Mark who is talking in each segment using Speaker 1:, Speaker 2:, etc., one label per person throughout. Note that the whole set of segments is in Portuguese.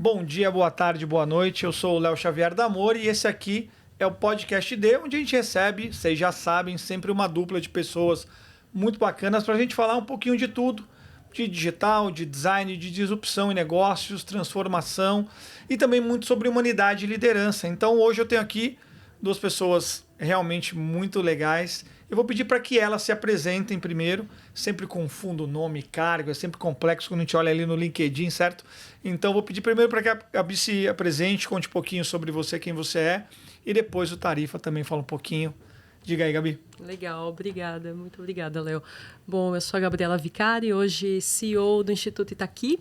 Speaker 1: bom dia, boa tarde, boa noite. Eu sou o Léo Xavier D'Amore e esse aqui é o Podcast D, onde a gente recebe, vocês já sabem, sempre uma dupla de pessoas muito bacanas para a gente falar um pouquinho de tudo, de digital, de design, de disrupção em negócios, transformação e também muito sobre humanidade e liderança. Então hoje eu tenho aqui duas pessoas realmente muito legais. Eu vou pedir para que elas se apresentem primeiro, sempre com fundo, nome, cargo, é sempre complexo quando a gente olha ali no LinkedIn, certo? Então vou pedir primeiro para que a Gabi se apresente, conte um pouquinho sobre você, quem você é, e depois o Tarifa também fala um pouquinho. Diga aí, Gabi.
Speaker 2: Legal, obrigada, muito obrigada, Léo. Bom, eu sou a Gabriela Vicari, hoje CEO do Instituto Itaqui,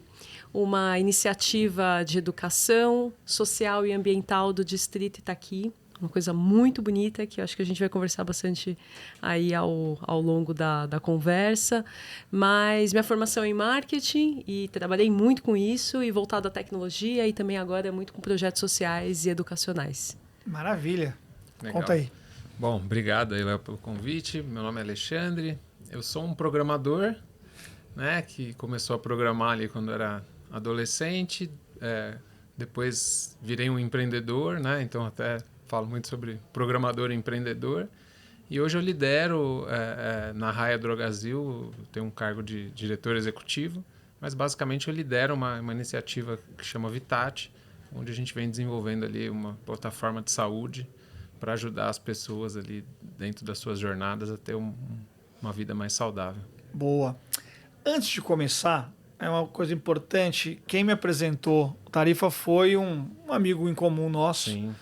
Speaker 2: uma iniciativa de educação social e ambiental do Distrito Itaqui. Uma coisa muito bonita que eu acho que a gente vai conversar bastante aí ao longo da conversa. Mas minha formação é em marketing e trabalhei muito com isso e voltado à tecnologia e também agora muito com projetos sociais e educacionais.
Speaker 1: Maravilha.
Speaker 3: Legal.
Speaker 1: Conta aí.
Speaker 3: Bom, obrigado aí, Léo, pelo convite. Meu nome é Alexandre. Eu sou um programador, né, que começou a programar ali quando era adolescente. Depois virei um empreendedor, né, então até falo muito sobre programador e empreendedor. E hoje eu lidero na Raia Drogasil, tenho um cargo de diretor executivo, mas basicamente eu lidero uma iniciativa que chama Vitat, onde a gente vem desenvolvendo ali uma plataforma de saúde para ajudar as pessoas ali dentro das suas jornadas a ter uma vida mais saudável.
Speaker 1: Boa. Antes de começar, é uma coisa importante, quem me apresentou o Tarifa foi um amigo em comum nosso.
Speaker 3: Sim.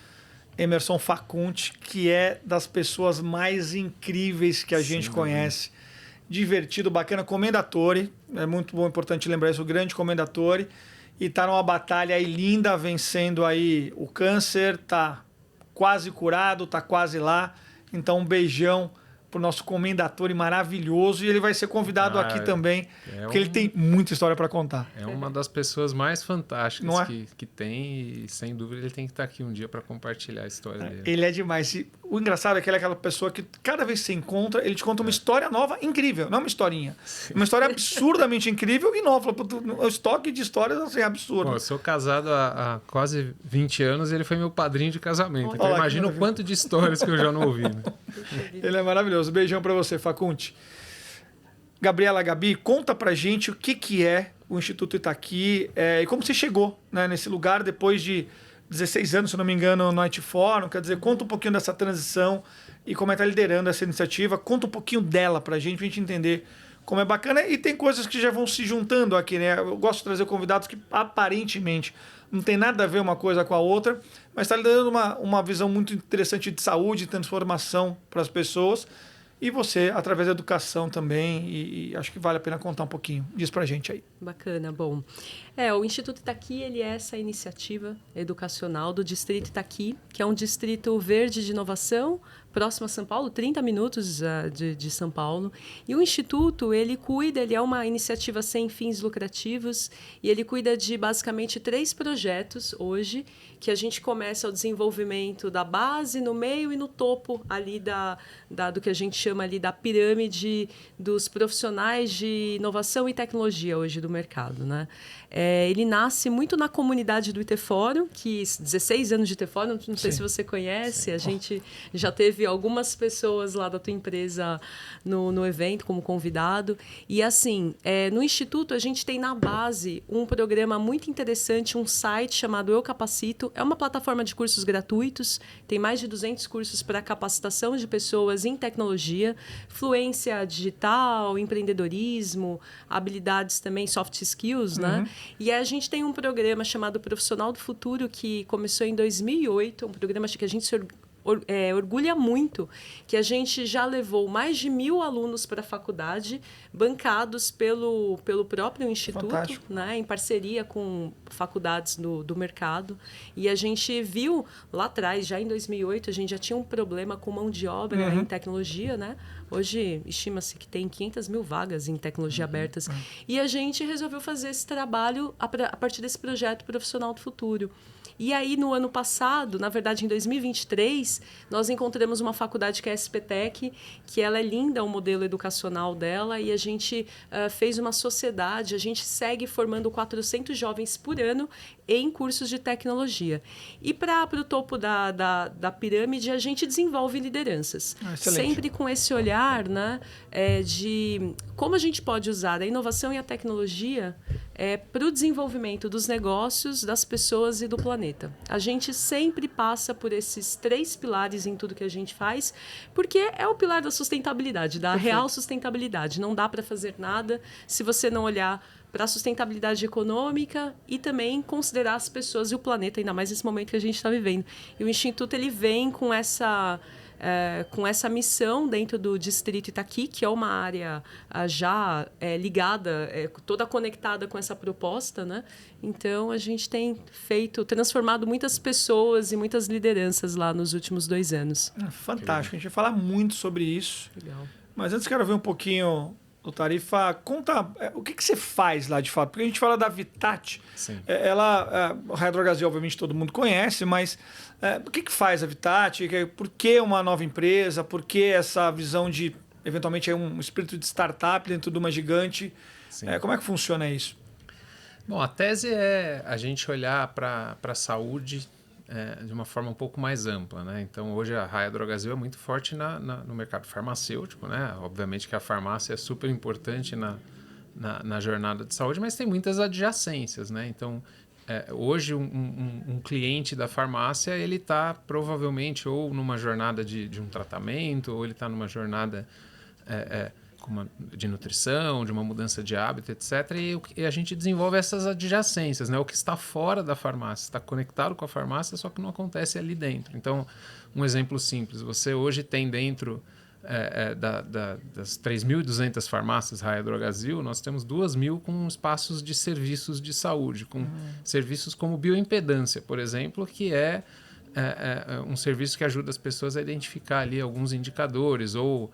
Speaker 1: Emerson Facunti, que é das pessoas mais incríveis que a gente conhece. Divertido, bacana, comendatore. É muito bom, importante lembrar isso, o grande comendatore. E tá numa batalha aí linda, vencendo aí o câncer, tá quase curado, tá quase lá. Então um beijão pro nosso comendatore maravilhoso. E ele vai ser convidado aqui também, porque ele tem muita história para contar.
Speaker 3: É uma das pessoas mais fantásticas que tem e, sem dúvida, ele tem que estar aqui um dia para compartilhar a história dele.
Speaker 1: Ele é demais. E o engraçado é que ele é aquela pessoa que cada vez que você encontra, ele te conta uma história nova incrível. Não uma historinha. Uma história absurdamente incrível e nova. O estoque de histórias assim, é absurdo.
Speaker 3: Bom, eu sou casado há quase 20 anos e ele foi meu padrinho de casamento. Então imagina o quanto de histórias que eu já não ouvi. Né?
Speaker 1: Ele é maravilhoso. Beijão pra você, Facunti. Gabriela, Gabi, conta pra gente o que é o Instituto Itaqui e como você chegou, né, nesse lugar depois de 16 anos, se não me engano, no IT Forum. Quer dizer, conta um pouquinho dessa transição e como é que tá liderando essa iniciativa. Conta um pouquinho dela pra gente entender como é bacana. E tem coisas que já vão se juntando aqui, né? Eu gosto de trazer convidados que aparentemente não tem nada a ver uma coisa com a outra, mas está lhe dando uma visão muito interessante de saúde e transformação para as pessoas. E você, através da educação também, e acho que vale a pena contar um pouquinho. Diz pra gente aí.
Speaker 2: Bacana, bom. O Instituto Itaqui, ele é essa iniciativa educacional do Distrito Itaqui, que é um distrito verde de inovação, próximo a São Paulo, 30 minutos de São Paulo. E o Instituto, ele é uma iniciativa sem fins lucrativos e ele cuida de basicamente 3 projetos hoje, que a gente começa o desenvolvimento da base, no meio e no topo ali do que a gente chama ali da pirâmide dos profissionais de inovação e tecnologia hoje do mercado, né? Ele nasce muito na comunidade do IT Fórum, que 16 anos de IT Fórum, não sei se você conhece, a gente já teve algumas pessoas lá da tua empresa no evento como convidado. E assim, no Instituto a gente tem na base um programa muito interessante, um site chamado Eu Capacito. É uma plataforma de cursos gratuitos, tem mais de 200 cursos para capacitação de pessoas em tecnologia, fluência digital, empreendedorismo, habilidades também, soft skills, né? E a gente tem um programa chamado Profissional do Futuro, que começou em 2008, um programa que a gente se orgulha muito, que a gente já levou mais de 1.000 alunos para a faculdade, bancados pelo próprio Instituto, né, em parceria com faculdades do mercado. E a gente viu lá atrás, já em 2008, a gente já tinha um problema com mão de obra em tecnologia, né? Hoje, estima-se que tem 500.000 vagas em tecnologia abertas. E a gente resolveu fazer esse trabalho a partir desse projeto Profissional do Futuro. E aí, no ano passado, na verdade, em 2023, nós encontramos uma faculdade que é a SPTEC, que ela é linda, o modelo educacional dela, e a gente fez uma sociedade, a gente segue formando 400 jovens por ano em cursos de tecnologia. E para o topo da pirâmide, a gente desenvolve lideranças. Sempre com esse olhar, né, de como a gente pode usar a inovação e a tecnologia para o desenvolvimento dos negócios, das pessoas e do planeta. A gente sempre passa por esses 3 pilares em tudo que a gente faz, porque é o pilar da sustentabilidade, da real sustentabilidade. Não dá para fazer nada se você não olhar para a sustentabilidade econômica e também considerar as pessoas e o planeta, ainda mais nesse momento que a gente está vivendo. E o Instituto ele vem com essa missão dentro do Distrito Itaqui, que é uma área já ligada, toda conectada com essa proposta, né? Então, a gente tem transformado muitas pessoas e muitas lideranças lá nos últimos 2 anos.
Speaker 1: Fantástico, a gente vai falar muito sobre isso.
Speaker 2: Legal.
Speaker 1: Mas antes quero ver um pouquinho do Tarifa. Conta o que você faz lá de fato, porque a gente fala da Vitat.
Speaker 3: Sim.
Speaker 1: A Raia Drogasil, obviamente, todo mundo conhece, mas o que faz a Vitat? Por que uma nova empresa? Por que essa visão de, eventualmente, um espírito de startup dentro de uma gigante? Como é que funciona isso?
Speaker 3: Bom, a tese é a gente olhar para a saúde de uma forma um pouco mais ampla, né? Então, hoje a Raia Drogasil é muito forte no mercado farmacêutico, né? Obviamente que a farmácia é super importante na jornada de saúde, mas tem muitas adjacências, né? Então, hoje um cliente da farmácia, ele está provavelmente ou numa jornada de um tratamento, ou ele está numa jornada de nutrição, de uma mudança de hábito, etc. E a gente desenvolve essas adjacências, né? O que está fora da farmácia, está conectado com a farmácia, só que não acontece ali dentro. Então, um exemplo simples, você hoje tem dentro das 3.200 farmácias Raia Drogasil, nós temos 2.000 com espaços de serviços de saúde, com serviços como bioimpedância, por exemplo, que é um serviço que ajuda as pessoas a identificar ali alguns indicadores, ou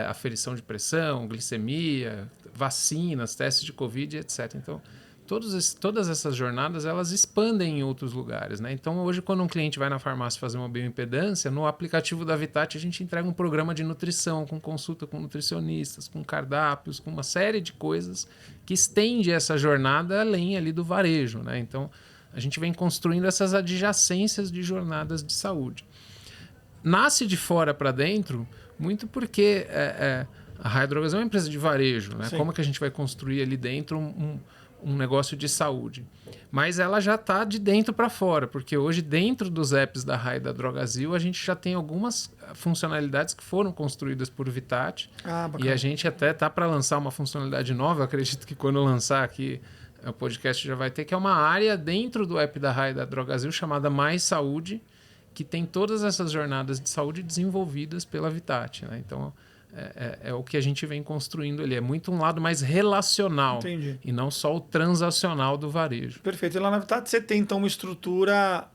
Speaker 3: aferição de pressão, glicemia, vacinas, testes de Covid, etc. Então, todas essas jornadas, elas expandem em outros lugares, né? Então, hoje, quando um cliente vai na farmácia fazer uma bioimpedância, no aplicativo da Vitat, a gente entrega um programa de nutrição, com consulta com nutricionistas, com cardápios, com uma série de coisas que estende essa jornada além ali do varejo, né? Então, a gente vem construindo essas adjacências de jornadas de saúde. Nasce de fora para dentro, muito porque a Raia Drogasil é uma empresa de varejo, né? Como é que a gente vai construir ali dentro um negócio de saúde? Mas ela já está de dentro para fora, porque hoje dentro dos apps da Raia da Drogasil a gente já tem algumas funcionalidades que foram construídas por Vitat, e a gente até está para lançar uma funcionalidade nova, eu acredito que quando lançar aqui o podcast já vai ter, que é uma área dentro do app da Raia da Drogasil chamada Mais Saúde, que tem todas essas jornadas de saúde desenvolvidas pela Vitat, né? Então, é o que a gente vem construindo ali. É muito um lado mais relacional.
Speaker 1: Entendi.
Speaker 3: E não só o transacional do varejo.
Speaker 1: Perfeito. E lá na Vitat você tem, então, uma estrutura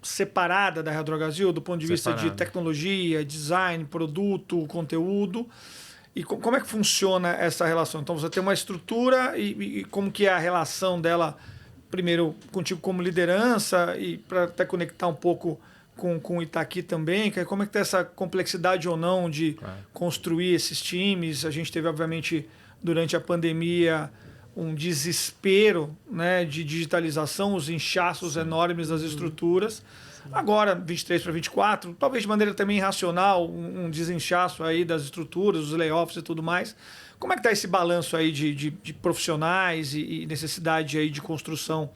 Speaker 1: separada da Raia Drogasil, do ponto de vista de tecnologia, design, produto, conteúdo. E como é que funciona essa relação? Então, você tem uma estrutura e como que é a relação dela, primeiro, contigo como liderança, e para até conectar um pouco com o Itaqui também, como é que tem essa complexidade ou não de construir esses times? A gente teve, obviamente, durante a pandemia, um desespero, né, de digitalização, os inchaços enormes das estruturas. Agora, 23 para 24, talvez de maneira também irracional, um desinchaço aí das estruturas, os layoffs e tudo mais. Como é que está esse balanço aí de profissionais e necessidade aí de construção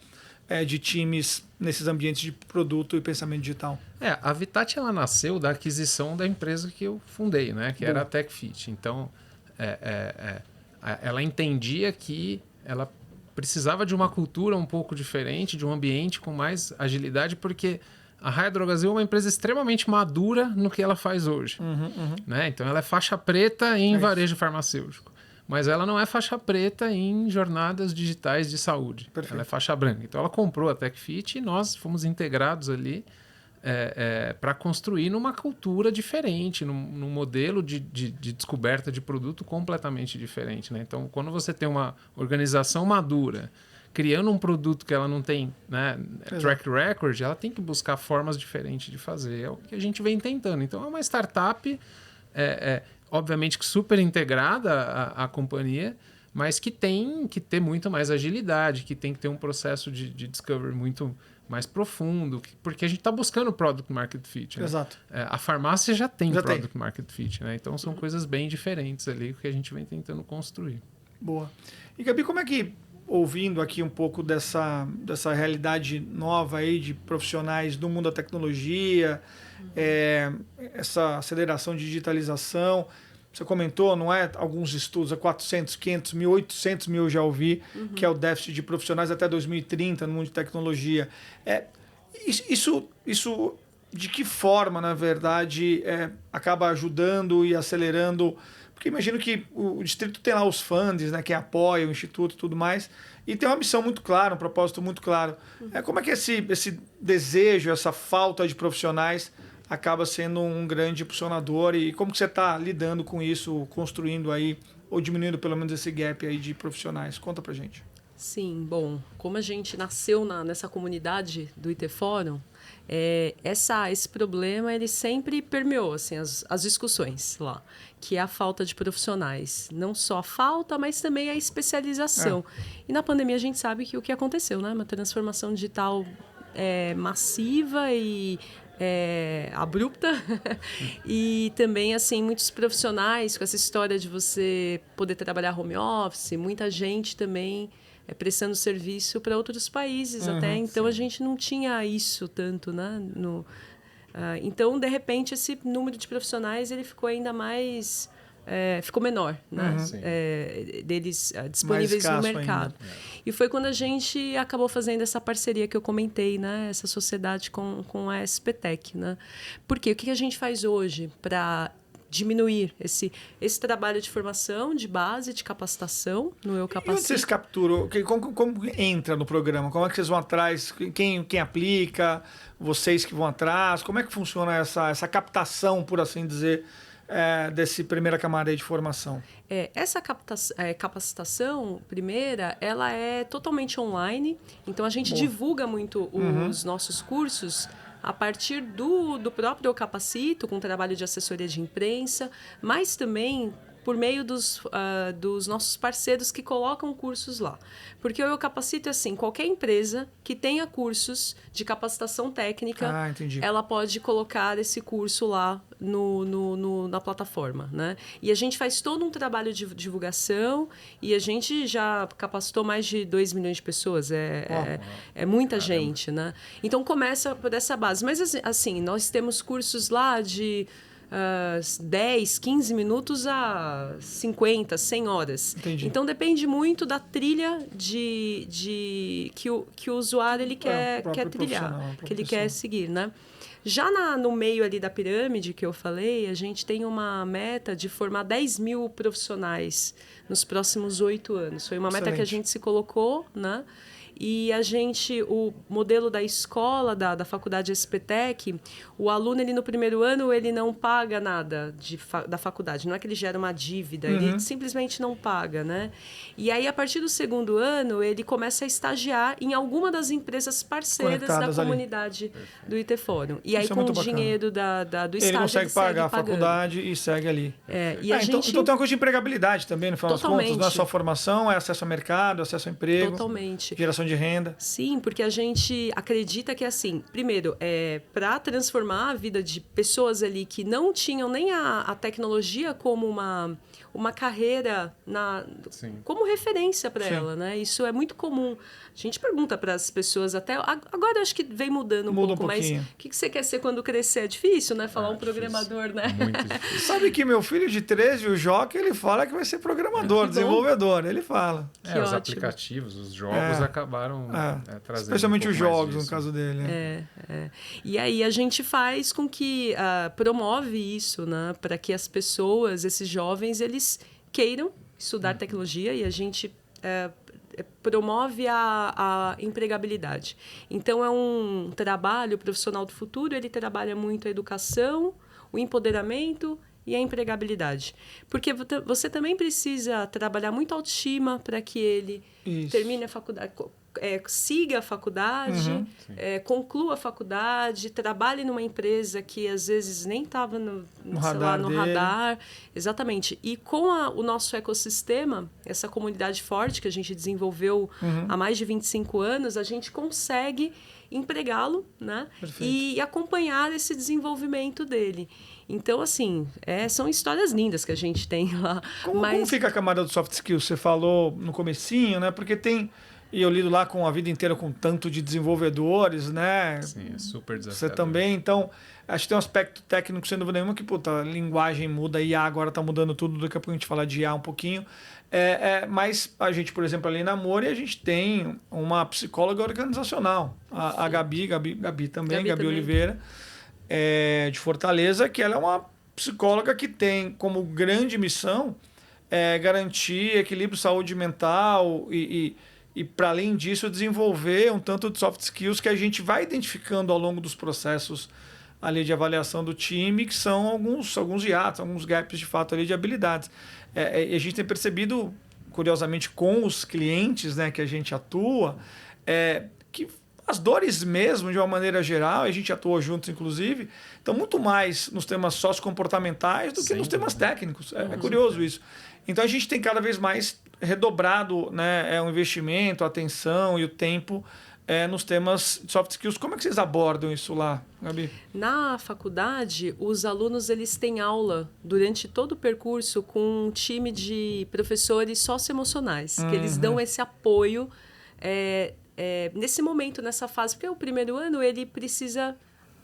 Speaker 1: de times nesses ambientes de produto e pensamento digital?
Speaker 3: A Vitat, ela nasceu da aquisição da empresa que eu fundei, né, que era a TechFit. Então, ela entendia que ela precisava de uma cultura um pouco diferente, de um ambiente com mais agilidade, porque a Raia Drogasil é uma empresa extremamente madura no que ela faz hoje. Né? Então, ela é faixa preta em varejo farmacêutico. Mas ela não é faixa preta em jornadas digitais de saúde. Perfeito. Ela é faixa branca. Então, ela comprou a TechFit e nós fomos integrados ali para construir numa cultura diferente, num modelo de descoberta de produto completamente diferente. Né? Então, quando você tem uma organização madura, criando um produto que ela não tem, né, track record, ela tem que buscar formas diferentes de fazer. É o que a gente vem tentando. Então, é uma startup, obviamente, que super integrada à companhia, mas que tem que ter muito mais agilidade, que tem que ter um processo de discovery muito mais profundo, porque a gente está buscando Product Market Fit. Né?
Speaker 1: Exato.
Speaker 3: A farmácia já tem Product Market Fit, né? Então são coisas bem diferentes ali que a gente vem tentando construir.
Speaker 1: Boa. E Gabi, como é que, ouvindo aqui um pouco dessa realidade nova aí de profissionais do mundo da tecnologia, essa aceleração de digitalização, você comentou, não é? Alguns estudos, 400, 500 mil, 800 mil eu já ouvi, que é o déficit de profissionais até 2030 no mundo de tecnologia. Isso de que forma, na verdade, acaba ajudando e acelerando? Porque imagino que o distrito tem lá os funds, né, que apoiam o instituto e tudo mais, e tem uma missão muito clara, um propósito muito claro. Como é que esse desejo, essa falta de profissionais acaba sendo um grande impulsionador, e como que você está lidando com isso, construindo aí, ou diminuindo pelo menos esse gap aí de profissionais? Conta pra gente.
Speaker 2: Sim, bom, como a gente nasceu nessa comunidade do IT Fórum, esse problema ele sempre permeou assim, as discussões lá, que é a falta de profissionais. Não só a falta, mas também a especialização. E na pandemia a gente sabe que o que aconteceu, né? Uma transformação digital massiva e abrupta e também assim muitos profissionais com essa história de você poder trabalhar home office, muita gente também prestando serviço para outros países até, então sim. A gente não tinha isso tanto, né? Então, de repente, esse número de profissionais ele ficou ainda mais... ficou menor, né? Deles disponíveis no mercado. E foi quando a gente acabou fazendo essa parceria que eu comentei, né? Essa sociedade com a SPTech, né? Porque o que a gente faz hoje para diminuir esse trabalho de formação, de base, de capacitação no Eu Capacito?
Speaker 1: E onde vocês capturam? Como entra no programa? Como é que vocês vão atrás? Quem aplica? Vocês que vão atrás? Como é que funciona essa captação, por assim dizer, desse primeira camada aí de formação?
Speaker 2: Essa capacitação primeira, ela é totalmente online. Então, a gente divulga muito os nossos cursos a partir do próprio Eu Capacito, com trabalho de assessoria de imprensa, mas também por meio dos nossos parceiros que colocam cursos lá. Porque o Eu Capacito é assim, qualquer empresa que tenha cursos de capacitação técnica, ela pode colocar esse curso lá na plataforma, né? E a gente faz todo um trabalho de divulgação e a gente já capacitou mais de 2 milhões de pessoas. É muita gente, né? Então, começa por essa base. Mas, assim, nós temos cursos lá de 10, 15 minutos a 50, 100 horas.
Speaker 1: Entendi.
Speaker 2: Então, depende muito da trilha que o usuário ele quer trilhar, que ele quer seguir, né? Já no meio ali da pirâmide que eu falei, a gente tem uma meta de formar 10 mil profissionais nos próximos 8 anos. Foi uma meta que a gente se colocou, né? E o modelo da escola, da faculdade SPTech, o aluno, ele no primeiro ano, ele não paga nada da faculdade. Não é que ele gera uma dívida, ele simplesmente não paga, né? E aí, a partir do segundo ano, ele começa a estagiar em alguma das empresas parceiras da comunidade do IT Fórum. E aí, com o dinheiro do estágio,
Speaker 1: ele consegue pagar a faculdade e segue ali. Então tem uma coisa de empregabilidade também, no final das contas. Não é só formação, é acesso ao mercado, acesso ao emprego.
Speaker 2: Totalmente.
Speaker 1: Geração de renda.
Speaker 2: Sim, porque a gente acredita que, assim, primeiro, para transformar a vida de pessoas ali que não tinham nem a tecnologia como uma carreira como referência para ela, né? Isso é muito comum. A gente pergunta para as pessoas até... Agora acho que vem mudando um pouco, mas o que você quer ser quando crescer? É difícil, né? Falar programador, né?
Speaker 3: Muito difícil.
Speaker 1: Sabe que meu filho de 13, o Joca, ele fala que vai ser programador, desenvolvedor. Ele fala.
Speaker 3: Os aplicativos, os jogos acabaram trazendo
Speaker 1: especialmente os jogos,
Speaker 3: disso.
Speaker 1: no caso dele.
Speaker 2: E aí a gente faz com que promove isso, né? Para que as pessoas, esses jovens, eles queiram estudar tecnologia e a gente promove a empregabilidade. Então, é um trabalho profissional do futuro, ele trabalha muito a educação, o empoderamento e a empregabilidade. Porque você também precisa trabalhar muito a autoestima para que ele termine a faculdade. siga a faculdade, conclua a faculdade, trabalhe numa empresa que às vezes nem estava no radar. Exatamente. E com o nosso ecossistema, essa comunidade forte que a gente desenvolveu há mais de 25 anos, a gente consegue empregá-lo, né? E acompanhar esse desenvolvimento dele. Então, assim, são histórias lindas que a gente tem lá.
Speaker 1: Como fica a camada do soft skills? Você falou no comecinho, né? Porque e eu lido lá com a vida inteira com tanto de desenvolvedores, né?
Speaker 3: Sim, é super desafiador.
Speaker 1: Você também, então, acho que tem um aspecto técnico, sem dúvida nenhuma, que, puta, a linguagem muda, IA agora tá mudando tudo, daqui a pouco a gente fala de IA um pouquinho. Mas a gente, por exemplo, ali na Amore, a gente tem uma psicóloga organizacional, a Gabi também, Gabi Oliveira, de Fortaleza, que ela é uma psicóloga que tem como grande missão garantir equilíbrio saúde mental e para além disso, desenvolver um tanto de soft skills que a gente vai identificando ao longo dos processos ali de avaliação do time, que são alguns hiatos, alguns gaps de fato ali de habilidades. E a gente tem percebido, curiosamente, com os clientes, né, que a gente atua, que as dores mesmo, de uma maneira geral, a gente atuou juntos, inclusive, estão muito mais nos temas sociocomportamentais do que nos temas técnicos. É curioso isso. Então, a gente tem cada vez mais redobrado, né, o investimento, a atenção e o tempo nos temas de soft skills. Como é que vocês abordam isso lá, Gabi?
Speaker 2: Na faculdade, os alunos eles têm aula durante todo o percurso com um time de professores socioemocionais, que eles dão esse apoio nesse momento, nessa fase. Porque o primeiro ano,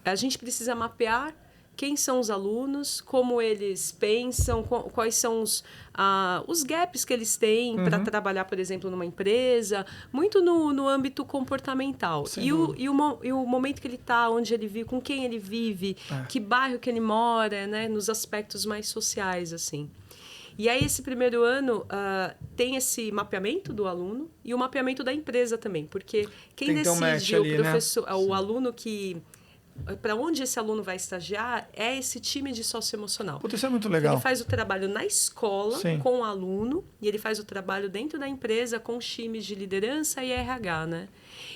Speaker 2: a gente precisa mapear quem são os alunos, como eles pensam, quais são os gaps que eles têm para trabalhar, por exemplo, numa empresa, muito no âmbito comportamental. E o momento que ele está, onde ele vive, com quem ele vive, que bairro que ele mora, né, nos aspectos mais sociais, assim. E aí, esse primeiro ano, tem esse mapeamento do aluno e o mapeamento da empresa também, porque quem decide
Speaker 1: ali,
Speaker 2: o professor,
Speaker 1: né?
Speaker 2: o aluno que... Para onde esse aluno vai estagiar é esse time de socioemocional.
Speaker 1: Isso é muito legal.
Speaker 2: Ele faz o trabalho na escola
Speaker 1: Sim.
Speaker 2: com o aluno e ele faz o trabalho dentro da empresa com os times de liderança e RH, né?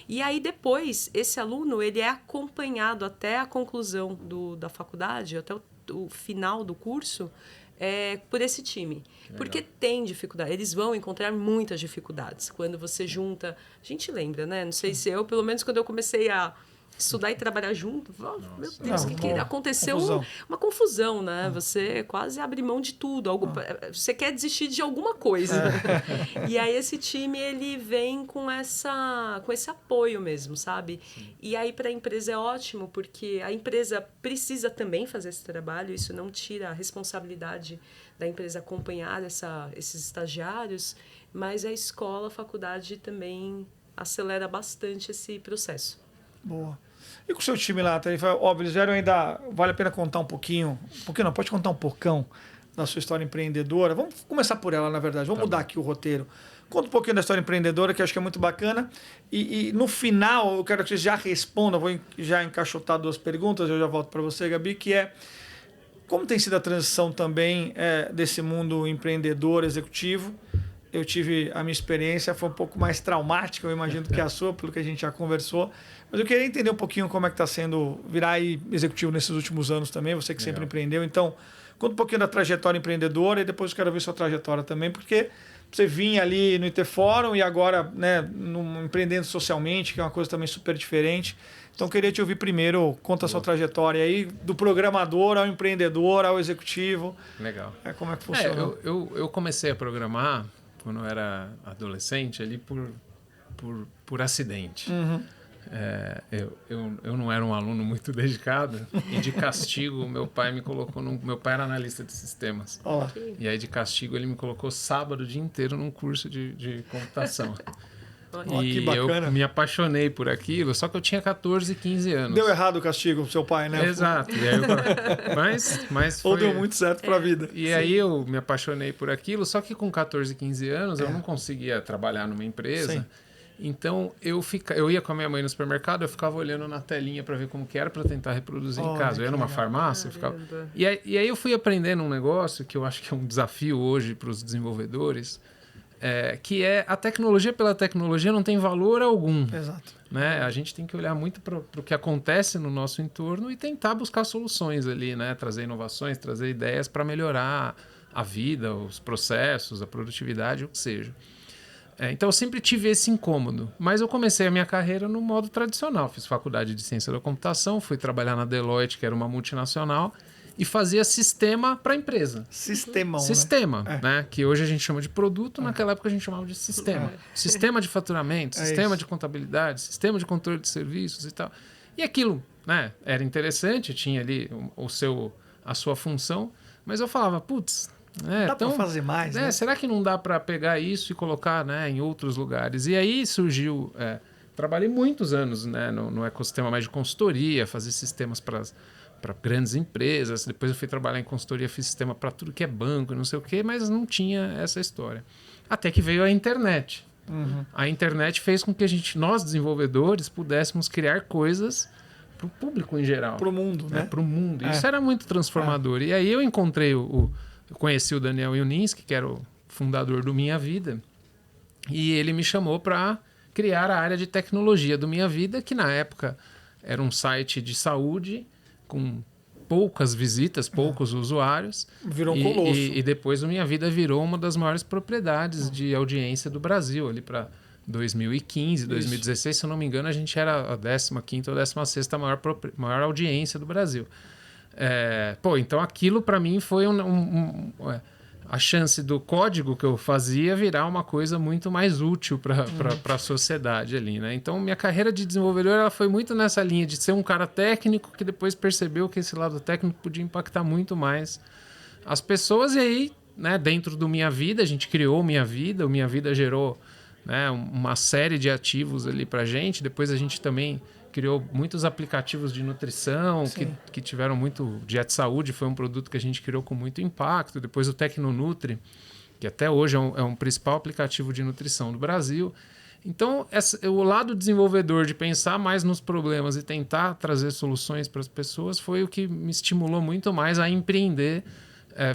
Speaker 2: E aí depois, esse aluno ele é acompanhado até a conclusão da faculdade, até o final do curso, por esse time. Porque tem dificuldade. Eles vão encontrar muitas dificuldades. Quando você junta... A gente lembra, né? Não sei se eu, pelo menos quando eu comecei a estudar e trabalhar junto, meu Deus, que aconteceu uma confusão, né? Você quase abre mão de tudo. Você quer desistir de alguma coisa. E aí esse time, ele vem com esse apoio mesmo, sabe? Sim. E aí para a empresa é ótimo, porque a empresa precisa também fazer esse trabalho, isso não tira a responsabilidade da empresa acompanhar esses estagiários, mas a escola, a faculdade também acelera bastante esse processo.
Speaker 1: Boa. E com o seu time lá, óbvio, eles vieram ainda... Vale a pena contar um pouquinho não, pode contar um poucão da sua história empreendedora. Vamos começar por ela, na verdade. Vamos mudar aqui o roteiro. Conta um pouquinho da história empreendedora, que eu acho que é muito bacana. E no final, eu quero que vocês já respondam. Vou já encaixotar 2 perguntas, eu já volto para você, Gabi, que é... Como tem sido a transição também desse mundo empreendedor, executivo? Eu tive a minha experiência, foi um pouco mais traumática, eu imagino, que a sua, pelo que a gente já conversou. Mas eu queria entender um pouquinho como é que está sendo virar executivo nesses últimos anos também, você que sempre empreendeu. Então, conta um pouquinho da trajetória empreendedora e depois eu quero ver sua trajetória também, porque você vinha ali no IT Fórum e agora, né, empreendendo socialmente, que é uma coisa também super diferente. Então, eu queria te ouvir primeiro, conta a sua trajetória aí, do programador ao empreendedor, ao executivo.
Speaker 3: Legal.
Speaker 1: Como é que funciona?
Speaker 3: Eu comecei a programar quando eu era adolescente, ali por acidente. Eu não era um aluno muito dedicado e de castigo meu pai me colocou meu pai era analista de sistemas. E aí de castigo ele me colocou sábado o dia inteiro num curso de computação.
Speaker 1: Que bacana.
Speaker 3: Eu me apaixonei por aquilo, só que eu tinha 14, 15 anos.
Speaker 1: Deu errado o castigo pro seu pai, né?
Speaker 3: Exato. E aí mas
Speaker 1: ou deu muito certo para a vida.
Speaker 3: E aí eu me apaixonei por aquilo, só que com 14, 15 anos eu não conseguia trabalhar numa empresa.
Speaker 1: Sim.
Speaker 3: Então eu ia com a minha mãe no supermercado, eu ficava olhando na telinha para ver como que era para tentar reproduzir em casa. Eu ia numa farmácia, eu ficava... E aí eu fui aprendendo um negócio que eu acho que é um desafio hoje para os desenvolvedores. que é a tecnologia pela tecnologia não tem valor algum.
Speaker 1: Exato.
Speaker 3: Né? A gente tem que olhar muito para o que acontece no nosso entorno e tentar buscar soluções ali, né? Trazer inovações, trazer ideias para melhorar a vida, os processos, a produtividade, o que seja. Então eu sempre tive esse incômodo, mas eu comecei a minha carreira no modo tradicional. Fiz faculdade de ciência da computação, fui trabalhar na Deloitte, que era uma multinacional, e fazia sistema para a empresa. Sistema, né? Que hoje a gente chama de produto, naquela época a gente chamava de sistema. Sistema de faturamento, sistema de contabilidade, sistema de controle de serviços e tal. E aquilo, né, era interessante, tinha ali a sua função, mas eu falava, putz,
Speaker 1: dá para fazer mais, né?
Speaker 3: Será que não dá para pegar isso e colocar, né, em outros lugares? E aí surgiu... trabalhei muitos anos, né, no ecossistema mais de consultoria, fazer sistemas para grandes empresas. Depois eu fui trabalhar em consultoria, fiz sistema para tudo que é banco, não sei o quê, mas não tinha essa história. Até que veio a internet. A internet fez com que nós desenvolvedores, pudéssemos criar coisas para o público em geral.
Speaker 1: Para o mundo, né?
Speaker 3: Para o mundo. Isso era muito transformador. E aí eu encontrei eu conheci o Daniel Yuninski, que era o fundador do Minha Vida, e ele me chamou para criar a área de tecnologia do Minha Vida, que na época era um site de saúde com poucas visitas, poucos usuários.
Speaker 1: Virou um colosso.
Speaker 3: E depois o Minha Vida virou uma das maiores propriedades de audiência do Brasil, ali para 2015, 2016, se eu não me engano, a gente era a 15ª ou 16ª maior audiência do Brasil. Então aquilo para mim foi a chance do código que eu fazia virar uma coisa muito mais útil para a sociedade ali, né? Então minha carreira de desenvolvedor ela foi muito nessa linha de ser um cara técnico que depois percebeu que esse lado técnico podia impactar muito mais as pessoas. E aí, né, dentro do Minha Vida, a gente criou o Minha Vida gerou, né, uma série de ativos ali para gente. Depois a gente também criou muitos aplicativos de nutrição que tiveram muito... Diet Saúde foi um produto que a gente criou com muito impacto. Depois o Tecnonutri, que até hoje é um principal aplicativo de nutrição do Brasil. Então, o lado desenvolvedor de pensar mais nos problemas e tentar trazer soluções para as pessoas foi o que me estimulou muito mais a empreender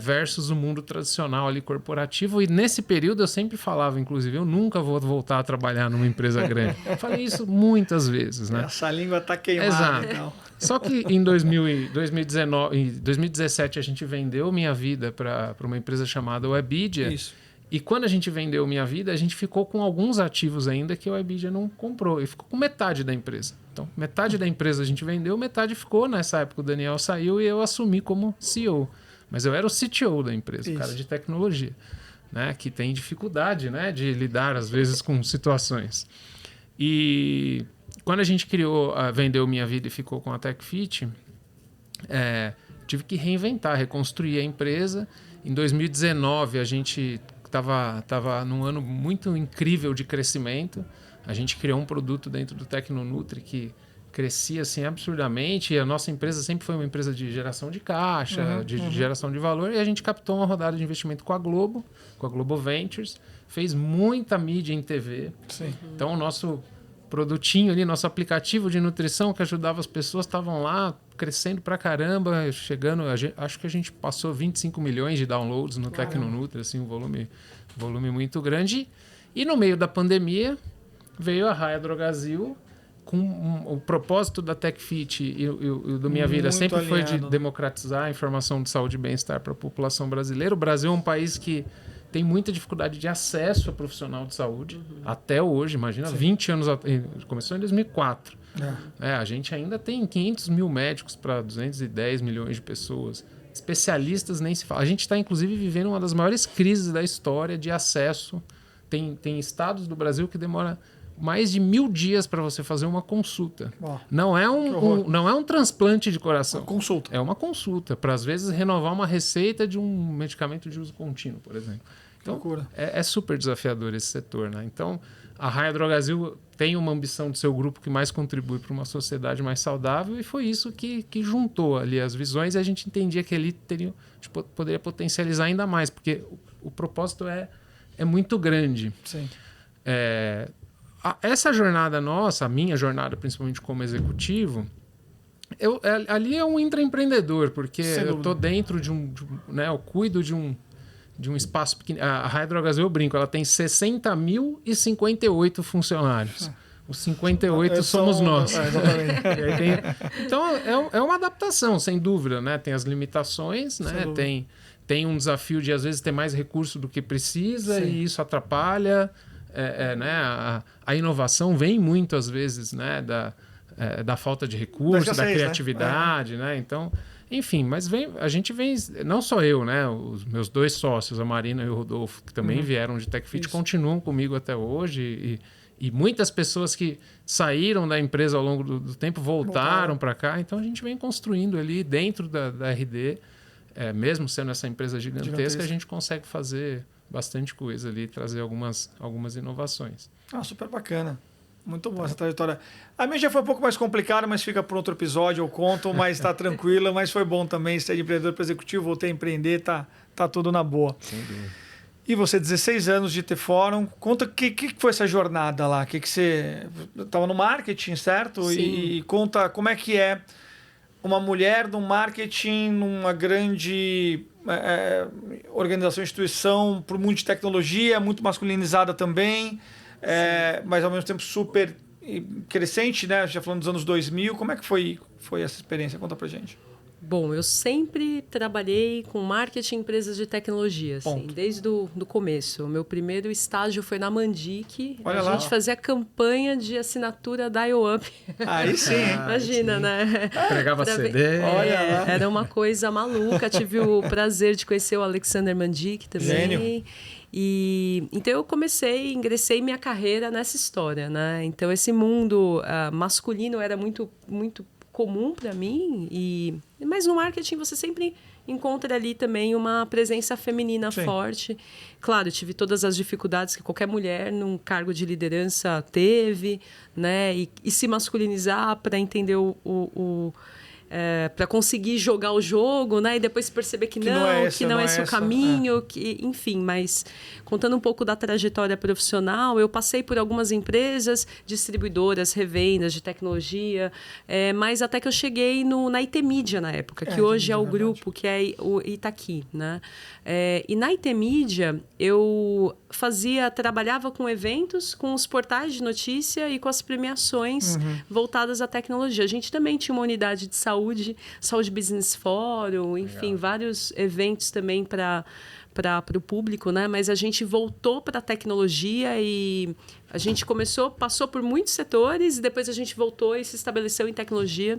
Speaker 3: versus o mundo tradicional ali corporativo. E nesse período eu sempre falava, inclusive, eu nunca vou voltar a trabalhar numa empresa grande. Falei isso muitas vezes, né?
Speaker 1: Essa língua tá queimada.
Speaker 3: Exato.
Speaker 1: Então.
Speaker 3: Só que em 2017 a gente vendeu Minha Vida para uma empresa chamada Webidia.
Speaker 1: Isso.
Speaker 3: E quando a gente vendeu Minha Vida, a gente ficou com alguns ativos ainda que a Webidia não comprou. E ficou com metade da empresa. Então, metade da empresa a gente vendeu, metade ficou. Nessa época o Daniel saiu e eu assumi como CEO. Mas eu era o CTO da empresa, o cara de tecnologia, né? Que tem dificuldade, né, de lidar, às vezes, com situações. E quando a gente vendeu Minha Vida e ficou com a TechFit, tive que reinventar, reconstruir a empresa. Em 2019, a gente estava num ano muito incrível de crescimento. A gente criou um produto dentro do Tecnonutri que crescia assim absurdamente, e a nossa empresa sempre foi uma empresa de geração de caixa, de geração de valor, e a gente captou uma rodada de investimento com a Globo Ventures, fez muita mídia em TV.
Speaker 1: Sim.
Speaker 3: Então o nosso produtinho ali, nosso aplicativo de nutrição que ajudava as pessoas, estavam lá crescendo pra caramba, chegando, acho que a gente passou 25 milhões de downloads no Tecnonutri, assim, um volume muito grande. E no meio da pandemia veio a Raia Drogasil, com o propósito da TechFit e do Minha Vida
Speaker 1: muito
Speaker 3: sempre foi de
Speaker 1: alinhado.
Speaker 3: Democratizar a informação de saúde e bem-estar para a população brasileira. O Brasil é um país que tem muita dificuldade de acesso a profissional de saúde. Até hoje, imagina, 20 anos atrás. Começou em 2004. A gente ainda tem 500 mil médicos para 210 milhões de pessoas. Especialistas nem se fala. A gente está, inclusive, vivendo uma das maiores crises da história de acesso. Tem estados do Brasil que demora mais de 1000 dias para você fazer uma consulta. Não é um transplante de coração.
Speaker 1: Consulta.
Speaker 3: É uma consulta para, às vezes, renovar uma receita de um medicamento de uso contínuo, por exemplo. Então, é super desafiador esse setor, né? Então, a Raia Drogasil tem uma ambição de ser o grupo que mais contribui para uma sociedade mais saudável, e foi isso que juntou ali as visões, e a gente entendia que ali poderia potencializar ainda mais, porque o propósito é muito grande.
Speaker 1: Sim.
Speaker 3: Essa jornada nossa, a minha jornada principalmente como executivo, ali é um intraempreendedor, porque eu estou dentro de né, eu cuido de de um espaço pequeno. A Hydrogás, eu brinco, ela tem 60.058 funcionários. Os 58 somos nós. Então, é uma adaptação, sem dúvida, né? Tem as limitações, né? Tem um desafio de, às vezes, ter mais recurso do que precisa. Sim. E isso atrapalha. Né? A inovação vem muito, às vezes, né? Da falta de recurso, da criatividade, né? Então, enfim, mas a gente vem, não só eu, né? Os meus 2 sócios, a Marina e o Rodolfo, que também vieram de TechFit, continuam comigo até hoje e muitas pessoas que saíram da empresa ao longo do tempo voltaram para cá. Então, a gente vem construindo ali dentro da RD, mesmo sendo essa empresa gigantesca, a gente consegue fazer bastante coisa ali, trazer algumas inovações.
Speaker 1: Super bacana. Muito boa essa trajetória. A minha já foi um pouco mais complicada, mas fica para outro episódio, eu conto, mas está tranquila, mas foi bom também ser de empreendedor para executivo, voltei a empreender, tá tudo na boa.
Speaker 3: Sem dúvida.
Speaker 1: E você, 16 anos de T-Fórum, conta o que foi essa jornada lá? Que você estava no marketing, certo?
Speaker 2: Sim.
Speaker 1: E conta como é que é uma mulher no marketing, numa grande organização, instituição, para o mundo de tecnologia, muito masculinizada também, mas ao mesmo tempo super crescente, né? Já falando dos anos 2000, como é que foi essa experiência? Conta pra gente.
Speaker 2: Bom, eu sempre trabalhei com marketing em empresas de tecnologia, assim, desde o começo. O meu primeiro estágio foi na Mandic.
Speaker 1: Olha lá.
Speaker 2: A gente fazia campanha de assinatura dial-up.
Speaker 1: Aí sim.
Speaker 2: Imagina,
Speaker 3: sim.
Speaker 2: Né?
Speaker 3: Pregava CD.
Speaker 1: Olha lá.
Speaker 2: Era uma coisa maluca. Tive o prazer de conhecer o Alexander Mandic também.
Speaker 1: Gênio.
Speaker 2: Então eu ingressei minha carreira nessa história, né? Então esse mundo masculino era muito, muito comum para mim, mas no marketing você sempre encontra ali também uma presença feminina forte. Claro, tive todas as dificuldades que qualquer mulher num cargo de liderança teve, né? E se masculinizar para entender para conseguir jogar o jogo, né? E depois perceber que não é esse o caminho, enfim, mas contando um pouco da trajetória profissional, eu passei por algumas empresas, distribuidoras, revendas de tecnologia, mas até que eu cheguei na IT-Media na época, que hoje é o grupo, que é o Itaqui, né? E na IT-Media eu trabalhava com eventos, com os portais de notícia e com as premiações voltadas à tecnologia. A gente também tinha uma unidade de Saúde Business Forum, enfim, vários eventos também para o público, né? Mas a gente voltou para a tecnologia e a gente passou por muitos setores e depois a gente voltou e se estabeleceu em tecnologia.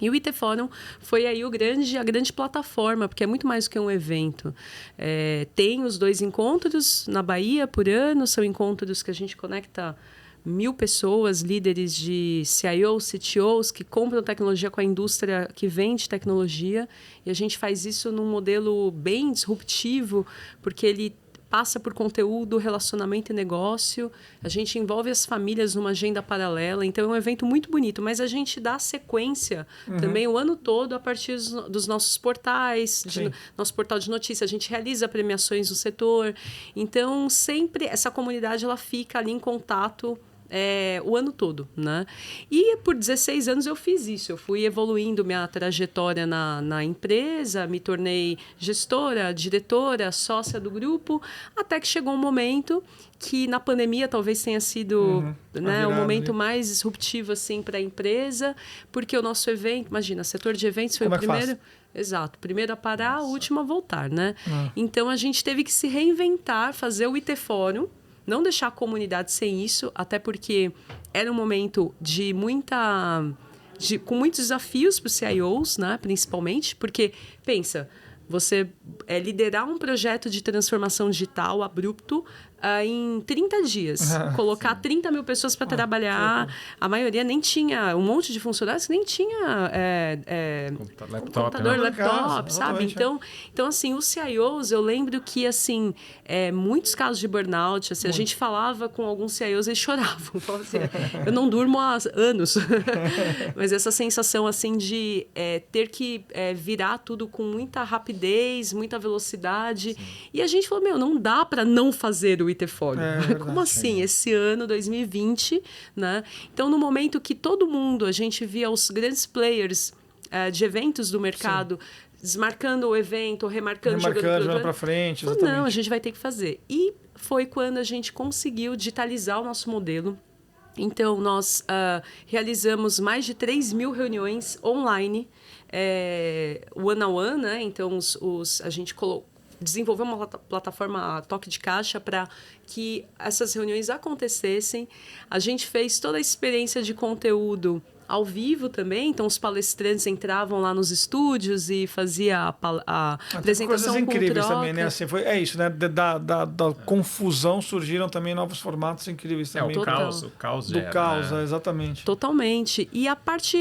Speaker 2: E o IT Fórum foi aí a grande plataforma, porque é muito mais do que um evento. Tem os 2 encontros na Bahia por ano, são encontros que a gente conecta 1.000 pessoas, líderes de CIOs, CTOs, que compram tecnologia com a indústria que vende tecnologia. E a gente faz isso num modelo bem disruptivo, porque ele passa por conteúdo, relacionamento e negócio. A gente envolve as famílias numa agenda paralela. Então, é um evento muito bonito. Mas a gente dá sequência também o ano todo a partir dos nossos portais, nosso portal de notícias. A gente realiza premiações no setor. Então, sempre essa comunidade ela fica ali em contato o ano todo, né? E por 16 anos eu fiz isso. Eu fui evoluindo minha trajetória na empresa, me tornei gestora, diretora, sócia do grupo, até que chegou um momento que na pandemia talvez tenha sido o momento mais disruptivo assim, para a empresa, porque o nosso evento, imagina, setor de eventos foi o primeiro... Exato. Primeiro a parar, o último a voltar, né? Então, a gente teve que se reinventar, fazer o IT Fórum, não deixar a comunidade sem isso, até porque era um momento com muitos desafios para os CIOs, né, principalmente, porque, pensa, você liderar um projeto de transformação digital abrupto em 30 dias. Colocar 30 mil pessoas para trabalhar. A maioria nem tinha... Um monte de funcionários que nem tinha computador, laptop, sabe? Então, assim, os CIOs, eu lembro que, assim, muitos casos de burnout, assim, a gente falava com alguns CIOs, eles choravam. Falavam assim, eu não durmo há anos. Mas essa sensação, assim, de ter que virar tudo com muita rapidez, muita velocidade. Sim. E a gente falou, não dá para não fazer o IT Fórum. Como assim? Esse ano, 2020, né? Então, no momento que todo mundo, a gente via os grandes players de eventos do mercado desmarcando o evento, remarcando,
Speaker 1: jogando para frente, exatamente.
Speaker 2: Não, a gente vai ter que fazer. E foi quando a gente conseguiu digitalizar o nosso modelo. Então, nós realizamos mais de 3.000 reuniões online, one-on-one, né? Então, a gente desenvolveu uma plataforma toque de caixa para que essas reuniões acontecessem. A gente fez toda a experiência de conteúdo ao vivo também, então os palestrantes entravam lá nos estúdios e fazia a apresentação
Speaker 1: coisas incríveis
Speaker 2: com troca.
Speaker 1: também, né? Assim, é isso, né? Da confusão surgiram também novos formatos incríveis também.
Speaker 3: O caos
Speaker 1: do caos, exatamente.
Speaker 2: Totalmente. E a parte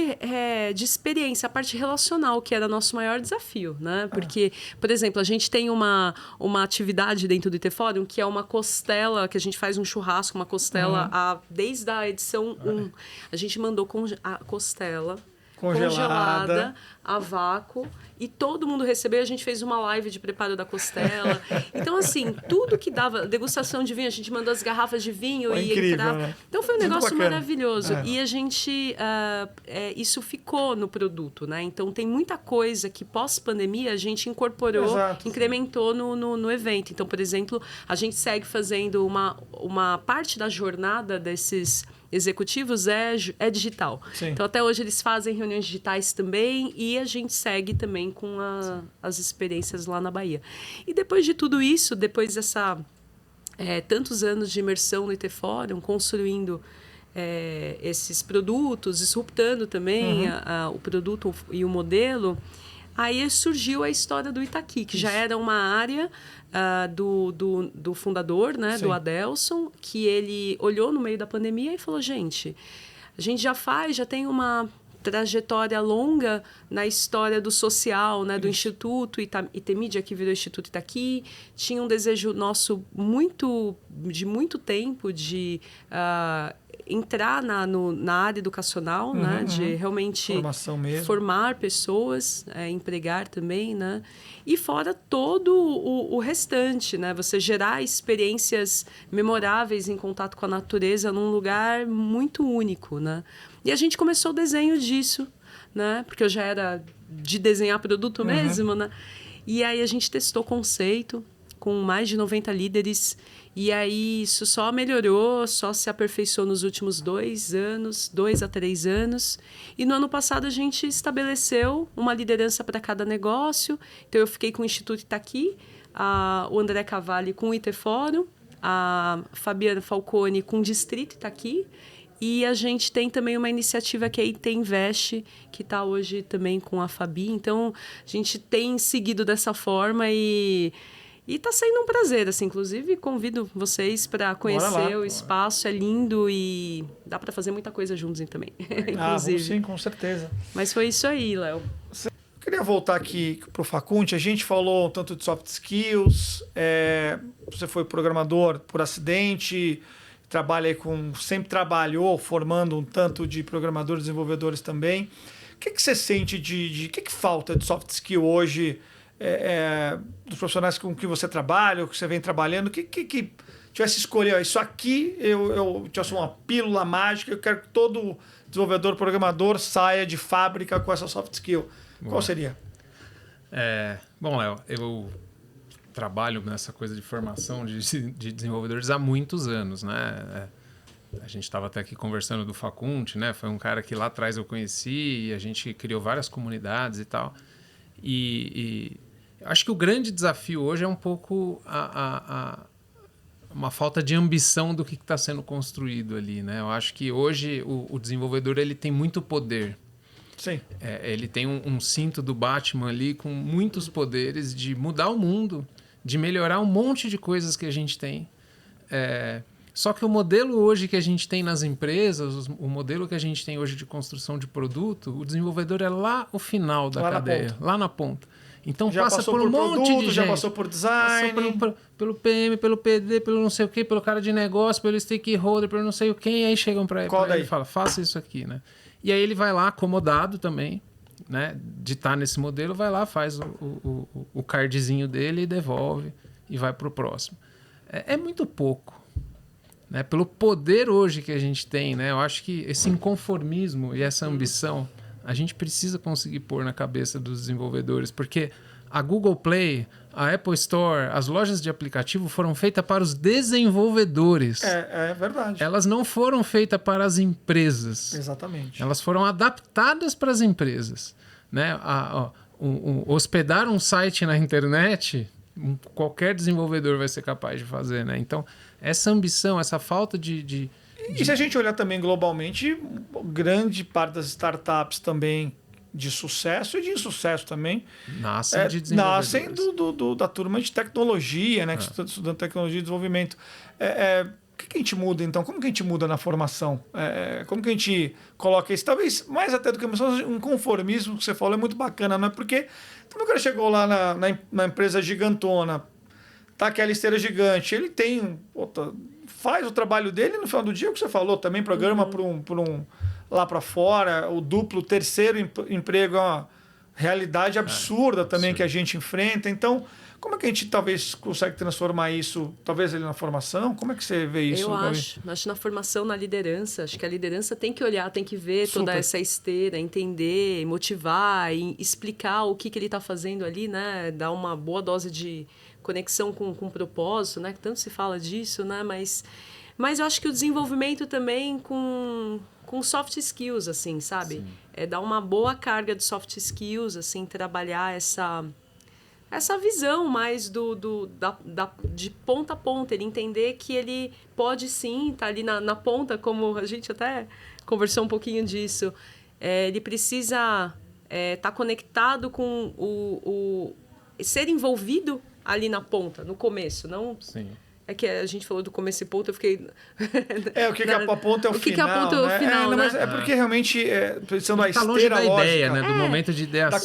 Speaker 2: de experiência, a parte relacional, que era nosso maior desafio, né? Porque, por exemplo, a gente tem uma atividade dentro do IT Fórum que é uma costela, que a gente faz um churrasco, uma costela desde a edição 1. A gente mandou a costela congelada a vácuo e todo mundo recebeu. A gente fez uma live de preparo da costela. Então, assim, tudo que dava degustação de vinho, a gente mandou as garrafas de vinho e
Speaker 1: incrível,
Speaker 2: entrava.
Speaker 1: Né?
Speaker 2: Então, foi um negócio maravilhoso. E a gente... isso ficou no produto, né? Então, tem muita coisa que pós-pandemia a gente incorporou, incrementou no evento. Então, por exemplo, a gente segue fazendo uma parte da jornada desses executivos é digital.
Speaker 1: Sim.
Speaker 2: Então, até hoje, eles fazem reuniões digitais também e a gente segue também com as experiências lá na Bahia. E depois de tudo isso, depois dessa tantos anos de imersão no IT Fórum, construindo esses produtos, disruptando também o produto e o modelo, aí surgiu a história do Itaqui, que já era uma área do fundador, né, do Adelson, que ele olhou no meio da pandemia e falou, gente, a gente já tem uma trajetória longa na história do social, né, do Instituto Itemídia, que virou Instituto Itaqui. Tinha um desejo nosso de muito tempo de entrar na área educacional, né, de realmente formar pessoas, empregar também, né, e fora todo o restante, né, você gerar experiências memoráveis em contato com a natureza num lugar muito único, né. E a gente começou o desenho disso, né, porque eu já era de desenhar produto mesmo, né, e aí a gente testou o conceito com mais de 90 líderes. E aí isso só melhorou, só se aperfeiçoou nos últimos 2 a 3 anos. E no ano passado a gente estabeleceu uma liderança para cada negócio. Então eu fiquei com o Instituto Itaqui, o André Cavalli com o IT Fórum, a Fabiana Falcone com o Distrito Itaqui. E a gente tem também uma iniciativa que é IT Invest, que está hoje também com a Fabi. Então a gente tem seguido dessa forma e está sendo um prazer, assim, inclusive convido vocês para conhecer o espaço, é lindo e dá para fazer muita coisa juntos também.
Speaker 1: Vamos sim, com certeza.
Speaker 2: Mas foi isso aí, Léo.
Speaker 1: Eu queria voltar aqui para o Facunte, a gente falou tanto de soft skills, você foi programador por acidente, sempre trabalhou formando um tanto de programadores e desenvolvedores também. O que você sente o que falta de soft skill hoje, dos profissionais com que você trabalha, ou que você vem trabalhando, que tivesse escolher isso aqui, eu tivesse uma pílula mágica, eu quero que todo desenvolvedor, programador saia de fábrica com essa soft skill. Qual seria?
Speaker 3: Bom, Léo, eu trabalho nessa coisa de formação de desenvolvedores há muitos anos, né? A gente estava até aqui conversando do Facunte, né? Foi um cara que lá atrás eu conheci e a gente criou várias comunidades e tal. E acho que o grande desafio hoje é um pouco uma falta de ambição do que está sendo construído ali, né? Eu acho que hoje o desenvolvedor ele tem muito poder.
Speaker 1: Sim.
Speaker 3: Ele tem um cinto do Batman ali com muitos poderes de mudar o mundo, de melhorar um monte de coisas que a gente tem. Só que o modelo hoje que a gente tem nas empresas, o modelo que a gente tem hoje de construção de produto, o desenvolvedor é lá o final da cadeia, lá na ponta. Então
Speaker 1: já
Speaker 3: passa por um monte de gente. Já
Speaker 1: passou por design.
Speaker 3: Passou pelo PM, pelo PD, pelo não sei o quê, pelo cara de negócio, pelo stakeholder, pelo não sei o quê. E aí chegam para ele e falam, faça isso aqui, né? E aí ele vai lá, acomodado também, né? De estar nesse modelo, vai lá, faz o cardzinho dele e devolve e vai para o próximo. É muito pouco. Né? Pelo poder hoje que a gente tem, né? Eu acho que esse inconformismo e essa ambição a gente precisa conseguir pôr na cabeça dos desenvolvedores, porque a Google Play, a Apple Store, as lojas de aplicativo foram feitas para os desenvolvedores.
Speaker 1: É verdade.
Speaker 3: Elas não foram feitas para as empresas.
Speaker 1: Exatamente.
Speaker 3: Elas foram adaptadas para as empresas. Né? Hospedar um site na internet, qualquer desenvolvedor vai ser capaz de fazer. Né? Então, essa ambição, essa falta de...
Speaker 1: E se a gente olhar também globalmente, grande parte das startups também de sucesso e de insucesso também
Speaker 3: nascem de desenvolvedores.
Speaker 1: Nascem da turma de tecnologia, né? Que está estudando tecnologia e desenvolvimento. O que a gente muda, então? Como que a gente muda na formação? Como que a gente coloca isso? Talvez mais até do que um conformismo que você falou é muito bacana, não é? Porque então, o cara chegou lá na empresa gigantona, tá aquela esteira gigante, ele tem... faz o trabalho dele, no final do dia, o que você falou, também programa por um lá para fora, o duplo, terceiro emprego é uma realidade absurda também que a gente enfrenta. Então, como é que a gente talvez consegue transformar isso, talvez ali na formação? Como é que você vê isso?
Speaker 2: Eu acho na formação, na liderança. Acho que a liderança tem que olhar, tem que ver toda essa esteira, entender, motivar, explicar o que ele está fazendo ali, né? Dar uma boa dose de conexão com o propósito, né? Tanto se fala disso, né? Mas eu acho que o desenvolvimento também com soft skills, assim, sabe? Sim. Dar uma boa carga de soft skills, assim, trabalhar essa visão mais de ponta a ponta, ele entender que ele pode sim estar ali na ponta, como a gente até conversou um pouquinho disso. Ele precisa estar conectado com ser envolvido ali na ponta, no começo, não...
Speaker 3: Sim.
Speaker 2: É que a gente falou do começo e ponta, eu fiquei...
Speaker 1: o que é a ponta é o final.
Speaker 2: O que é a ponta é o final, né?
Speaker 1: Mas é porque realmente, pensando na esteira
Speaker 3: longe da
Speaker 1: lógica...
Speaker 3: ideia, né? Do momento de ideação.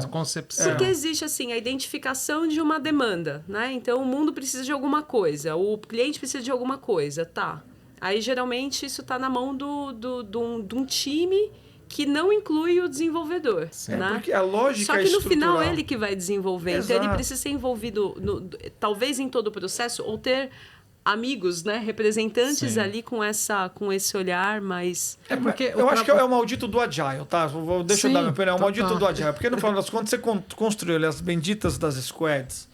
Speaker 1: Da concepção.
Speaker 2: Porque existe, assim, a identificação de uma demanda, né? Então, o mundo precisa de alguma coisa, o cliente precisa de alguma coisa, tá. Aí, geralmente, isso está na mão de um time... que não inclui o desenvolvedor. Né?
Speaker 1: Porque a lógica
Speaker 2: Só que no final
Speaker 1: é
Speaker 2: ele que vai desenvolver. Exato. Então ele precisa ser envolvido, talvez em todo o processo, ou ter amigos, né? Representantes Sim. ali com esse olhar mais...
Speaker 1: porque eu acho que é o maldito do Agile, tá? Deixa eu dar minha opinião. É o maldito do Agile. Porque no final das contas você construiu as benditas das squads.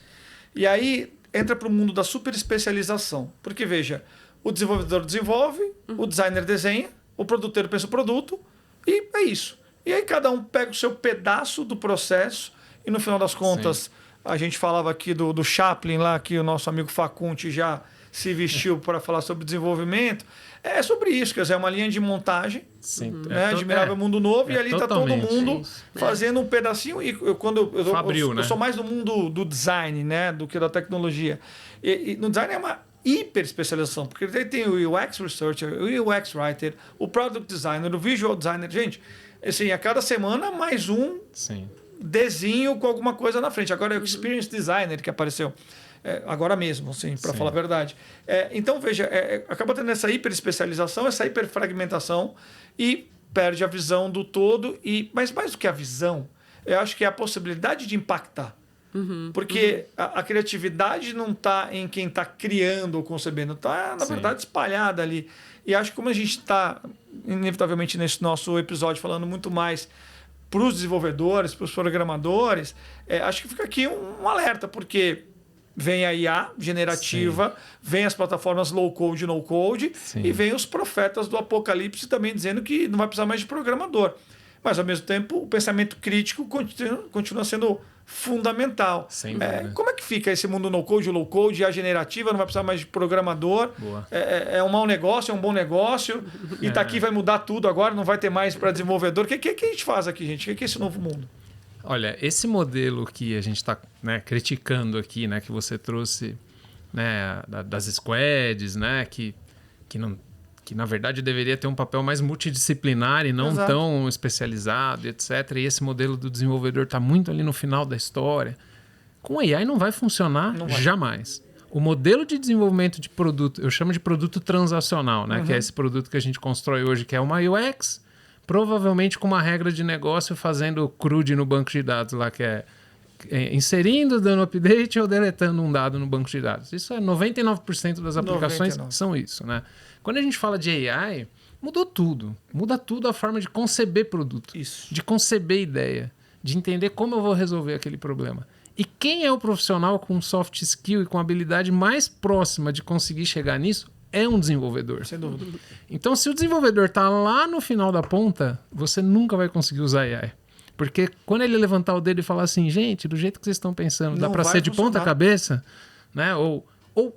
Speaker 1: E aí entra para o mundo da super especialização. Porque, veja, o desenvolvedor desenvolve, o designer desenha, o produtor pensa o produto, e é isso. E aí cada um pega o seu pedaço do processo e no final das contas, Sim. a gente falava aqui do Chaplin lá, que o nosso amigo Facunti já se vestiu para falar sobre desenvolvimento. É sobre isso, quer dizer, é uma linha de montagem, né? Admirável Mundo Novo, e ali está todo mundo fazendo um pedacinho. E eu sou mais do mundo do design, né? Do que da tecnologia. E no design é uma hiper especialização, porque daí tem o UX Researcher, o UX Writer, o Product Designer, o Visual Designer. Gente, assim, a cada semana mais um desenho com alguma coisa na frente. Agora é o Experience Designer que apareceu. Agora mesmo, assim, para falar a verdade. Então, veja, acaba tendo essa hiper especialização, essa hiper fragmentação e perde a visão do todo. Mas mais do que a visão, eu acho que é a possibilidade de impactar. Porque a criatividade não está em quem está criando ou concebendo, está, na verdade, espalhada ali. E acho que como a gente está, inevitavelmente, nesse nosso episódio, falando muito mais para os desenvolvedores, para os programadores, acho que fica aqui um alerta, porque vem a IA generativa, vem as plataformas low-code e no-code, e vem os profetas do apocalipse também dizendo que não vai precisar mais de programador. Mas, ao mesmo tempo, o pensamento crítico continua sendo fundamental. Como é que fica esse mundo no-code, low-code, a generativa, não vai precisar mais de programador? É um mau negócio, é um bom negócio, e daqui vai mudar tudo agora, não vai ter mais para desenvolvedor. O que a gente faz aqui, gente? O que é esse novo mundo?
Speaker 3: Olha, esse modelo que a gente está criticando aqui, né, que você trouxe, né, das squads, né, que na verdade deveria ter um papel mais multidisciplinar e não tão especializado, etc. E esse modelo do desenvolvedor está muito ali no final da história. Com AI não vai funcionar jamais. O modelo de desenvolvimento de produto, eu chamo de produto transacional, né? Que é esse produto que a gente constrói hoje, que é uma UX, provavelmente com uma regra de negócio fazendo CRUD no banco de dados lá, que é inserindo, dando update ou deletando um dado no banco de dados. Isso é 99% das aplicações são isso, né? Quando a gente fala de AI, Mudou tudo. Muda tudo a forma de conceber produto.
Speaker 1: Isso.
Speaker 3: De conceber ideia. De entender como eu vou resolver aquele problema. E quem é o profissional com soft skill e com habilidade mais próxima de conseguir chegar nisso é um desenvolvedor.
Speaker 1: Sem dúvida.
Speaker 3: Então, se o desenvolvedor está lá no final da ponta, você nunca vai conseguir usar AI. Porque quando ele levantar o dedo e falar assim, gente, do jeito que vocês estão pensando, dá para ser de ponta cabeça, né? Ou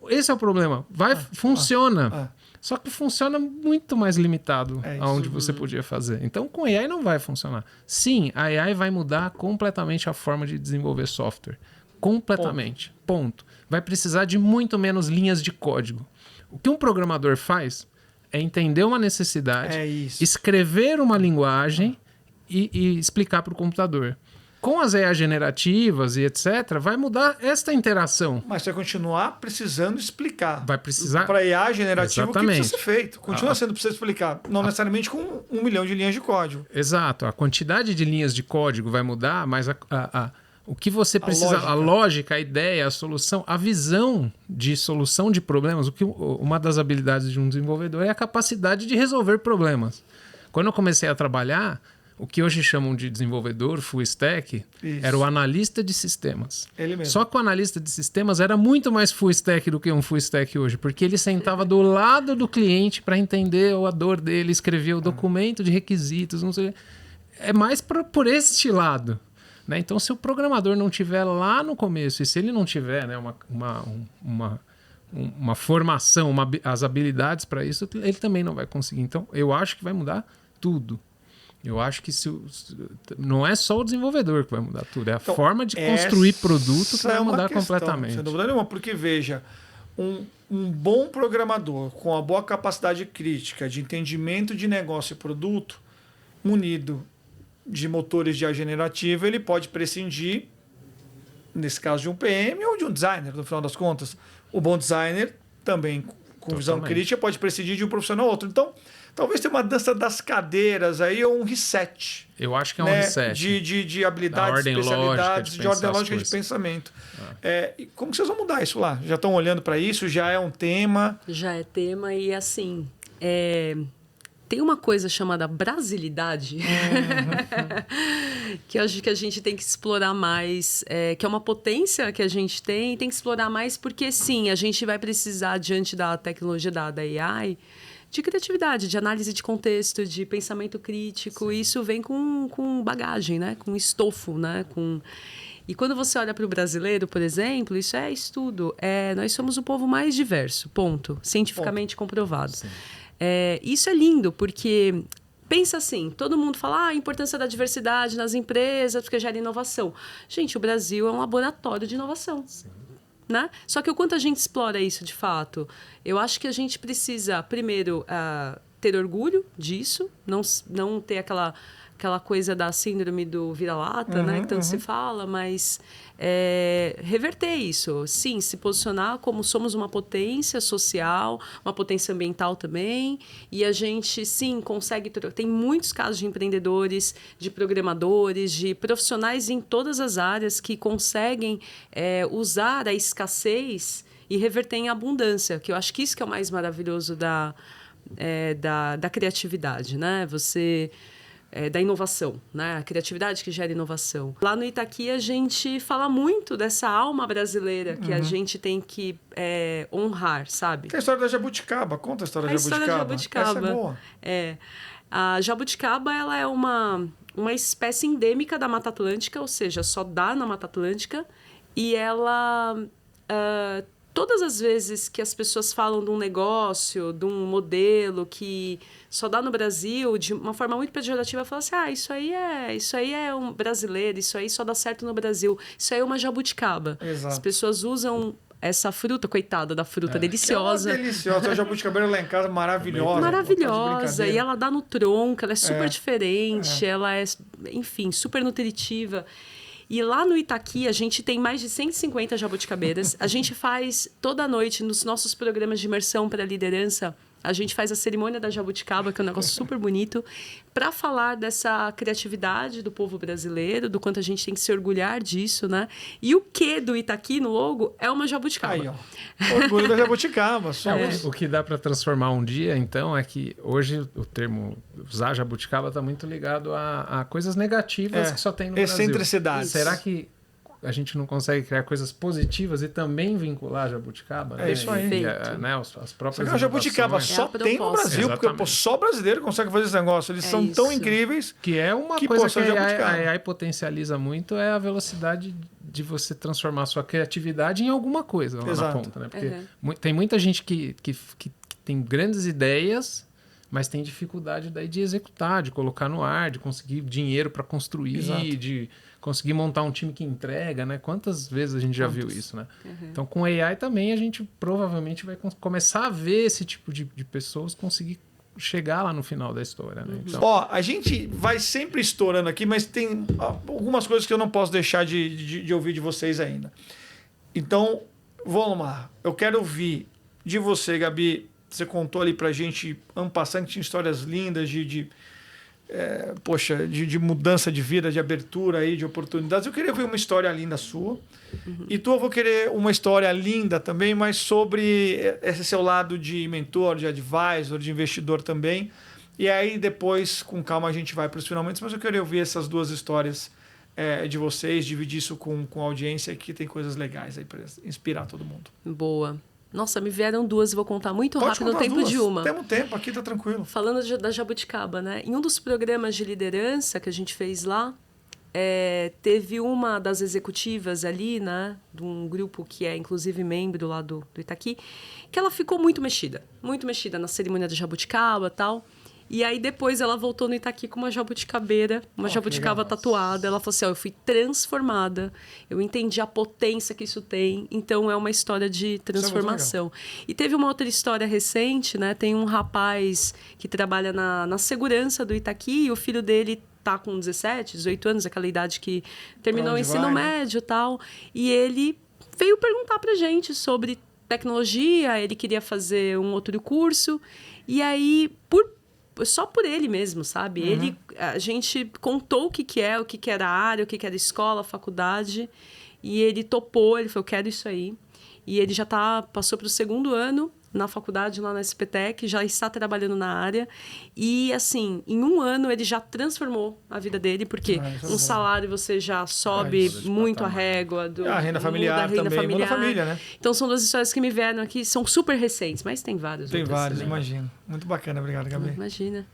Speaker 3: esse é o problema, funciona. Só que funciona muito mais limitado aonde você podia fazer. Então, com AI não vai funcionar. Sim, a AI vai mudar completamente a forma de desenvolver software. Completamente. Ponto. Vai precisar de muito menos linhas de código. O que um programador faz é entender uma necessidade, escrever uma linguagem e explicar para o computador. Com as AI generativas e etc., vai mudar esta interação.
Speaker 1: Mas vai continuar precisando explicar.
Speaker 3: Vai precisar...
Speaker 1: Para AI generativa, o que precisa ser feito. Continua sendo preciso explicar. Não necessariamente com 1 milhão de linhas de código.
Speaker 3: Exato. A quantidade de linhas de código vai mudar, mas o que você precisa... A lógica, a ideia, a solução, a visão de solução de problemas. Uma das habilidades de um desenvolvedor é a capacidade de resolver problemas. Quando eu comecei a trabalhar... O que hoje chamam de desenvolvedor full stack era o analista de sistemas.
Speaker 1: Ele mesmo.
Speaker 3: Só que o analista de sistemas era muito mais full stack do que um full stack hoje, porque ele sentava do lado do cliente para entender a dor dele, escrevia o documento de requisitos, não sei. É mais por este lado. Né? Então, se o programador não tiver lá no começo, e se ele não tiver, né, uma formação, as habilidades para isso, ele também não vai conseguir. Então, eu acho que vai mudar tudo. Eu acho que não é só o desenvolvedor que vai mudar tudo, é a forma de construir produto que vai mudar completamente.
Speaker 1: Sem dúvida nenhuma, porque veja, um bom programador com uma boa capacidade crítica de entendimento de negócio e produto, munido de motores de IA generativa, ele pode prescindir, nesse caso, de um PM ou de um designer, no final das contas. O bom designer, também com visão crítica, pode prescindir de um profissional ou outro. Então, talvez tenha uma dança das cadeiras aí ou um reset.
Speaker 3: Eu acho que é um reset.
Speaker 1: De habilidades, especialidades, de ordem lógica de pensamento. E como que vocês vão mudar isso lá? Já estão olhando para isso? Já é um tema?
Speaker 2: Já é tema e assim... Tem uma coisa chamada brasilidade que eu acho que a gente tem que explorar mais, que é uma potência que a gente tem que explorar mais porque, sim, a gente vai precisar, diante da tecnologia da AI, de criatividade, de análise de contexto, de pensamento crítico. Sim. Isso vem com bagagem, né? Com estofo, né? E quando você olha para o brasileiro, por exemplo, isso é estudo. Nós somos o povo mais diverso, ponto. Cientificamente comprovado. Sim. Isso é lindo, porque pensa assim, todo mundo fala a importância da diversidade nas empresas, porque gera inovação. Gente, o Brasil é um laboratório de inovação. Sim. Né? Só que o quanto a gente explora isso de fato, eu acho que a gente precisa, primeiro, ter orgulho disso, não ter aquela coisa da síndrome do vira-lata, né, que tanto se fala, mas reverter isso. Sim, se posicionar como somos uma potência social, uma potência ambiental também, e a gente, sim, consegue... Tem muitos casos de empreendedores, de programadores, de profissionais em todas as áreas que conseguem usar a escassez e reverter em abundância, que eu acho que isso que é o mais maravilhoso da criatividade, né? Da inovação, né? A criatividade que gera inovação. Lá no Itaqui, a gente fala muito dessa alma brasileira que a gente tem que honrar, sabe?
Speaker 1: Tem a história da jabuticaba. Conta a história da jabuticaba. Essa é boa.
Speaker 2: A jabuticaba, ela é uma espécie endêmica da Mata Atlântica, ou seja, só dá na Mata Atlântica, e ela... todas as vezes que as pessoas falam de um negócio, de um modelo que só dá no Brasil, de uma forma muito pejorativa, falam assim, isso aí é um brasileiro, isso aí só dá certo no Brasil, isso aí é uma jabuticaba.
Speaker 1: Exato.
Speaker 2: As pessoas usam essa fruta, coitada da fruta, deliciosa.
Speaker 1: É deliciosa. A jabuticabeira lá em casa, maravilhosa.
Speaker 2: Maravilhosa. E ela dá no tronco, ela é super diferente, ela é, enfim, super nutritiva. E lá no Itaqui, a gente tem mais de 150 jabuticabeiras. A gente faz toda noite, nos nossos programas de imersão para liderança, A gente faz a cerimônia da jabuticaba, que é um negócio super bonito, para falar dessa criatividade do povo brasileiro, do quanto a gente tem que se orgulhar disso, né? E o Q do Itaqui no logo é uma jabuticaba.
Speaker 1: Aí, ó. Orgulho da jabuticaba.
Speaker 3: O que dá para transformar um dia, então, é que hoje o termo usar jabuticaba está muito ligado a coisas negativas que só tem no Brasil.
Speaker 1: Excentricidade.
Speaker 3: Será que a gente não consegue criar coisas positivas e também vincular a jabuticaba?
Speaker 1: É isso aí.
Speaker 3: Né, as próprias
Speaker 1: a jabuticaba só tem no Brasil, porque só brasileiro consegue fazer esse negócio. Eles são tão incríveis.
Speaker 3: Que é uma coisa que a AI potencializa muito, é a velocidade de você transformar a sua criatividade em alguma coisa lá na ponta. Né? Porque tem muita gente que tem grandes ideias, mas tem dificuldade daí de executar, de colocar no ar, de conseguir dinheiro para construir, de conseguir montar um time que entrega, né? Quantas vezes a gente já viu isso, né? Então, com AI também, a gente provavelmente vai começar a ver esse tipo de pessoas conseguir chegar lá no final da história, né? Então...
Speaker 1: Ó, a gente vai sempre estourando aqui, mas tem algumas coisas que eu não posso deixar de ouvir de vocês ainda. Então, vamos lá. Eu quero ouvir de você, Gabi. Você contou ali pra gente, ano passado, que tinha histórias lindas de mudança de vida, de abertura aí, de oportunidades. Eu queria ver uma história linda sua. E eu vou querer uma história linda também, mas sobre esse seu lado de mentor, de advisor, de investidor também. E aí depois, com calma, a gente vai para os finalmente. Mas eu queria ouvir essas duas histórias de vocês, dividir isso com a audiência, que tem coisas legais aí para inspirar todo mundo.
Speaker 2: Boa. Nossa, me vieram duas, vou contar muito
Speaker 1: Pode
Speaker 2: rápido no tempo
Speaker 1: duas.
Speaker 2: de uma.
Speaker 1: Temos tempo, aqui tá tranquilo.
Speaker 2: Falando da jabuticaba, né? Em um dos programas de liderança que a gente fez lá, teve uma das executivas ali, né? De um grupo que é inclusive membro lá do Itaqui, que ela ficou muito mexida na cerimônia da jabuticaba e tal. E aí depois ela voltou no Itaqui com uma jabuticabeira, uma jabuticaba tatuada. Ela falou assim, eu fui transformada, eu entendi a potência que isso tem, então é uma história de transformação. E teve uma outra história recente, né? Tem um rapaz que trabalha na segurança do Itaqui e o filho dele tá com 17, 18 anos, aquela idade que terminou o ensino médio e tal. E ele veio perguntar pra gente sobre tecnologia, ele queria fazer um outro curso. E aí, só por ele mesmo, sabe? A gente contou o que era a área, o que era a escola, a faculdade, e ele topou, ele falou, eu quero isso aí. E ele já passou para o 2º ano na faculdade, lá na SPTEC, já está trabalhando na área. E, assim, em 1 ano ele já transformou a vida dele, porque um salário você já sobe muito a régua.
Speaker 1: A renda familiar também, muda a família, né?
Speaker 2: Então, são 2 histórias que me vieram aqui, são super recentes, mas tem várias.
Speaker 1: Tem várias, imagino. Muito bacana, obrigado, Gabi.
Speaker 2: Imagina.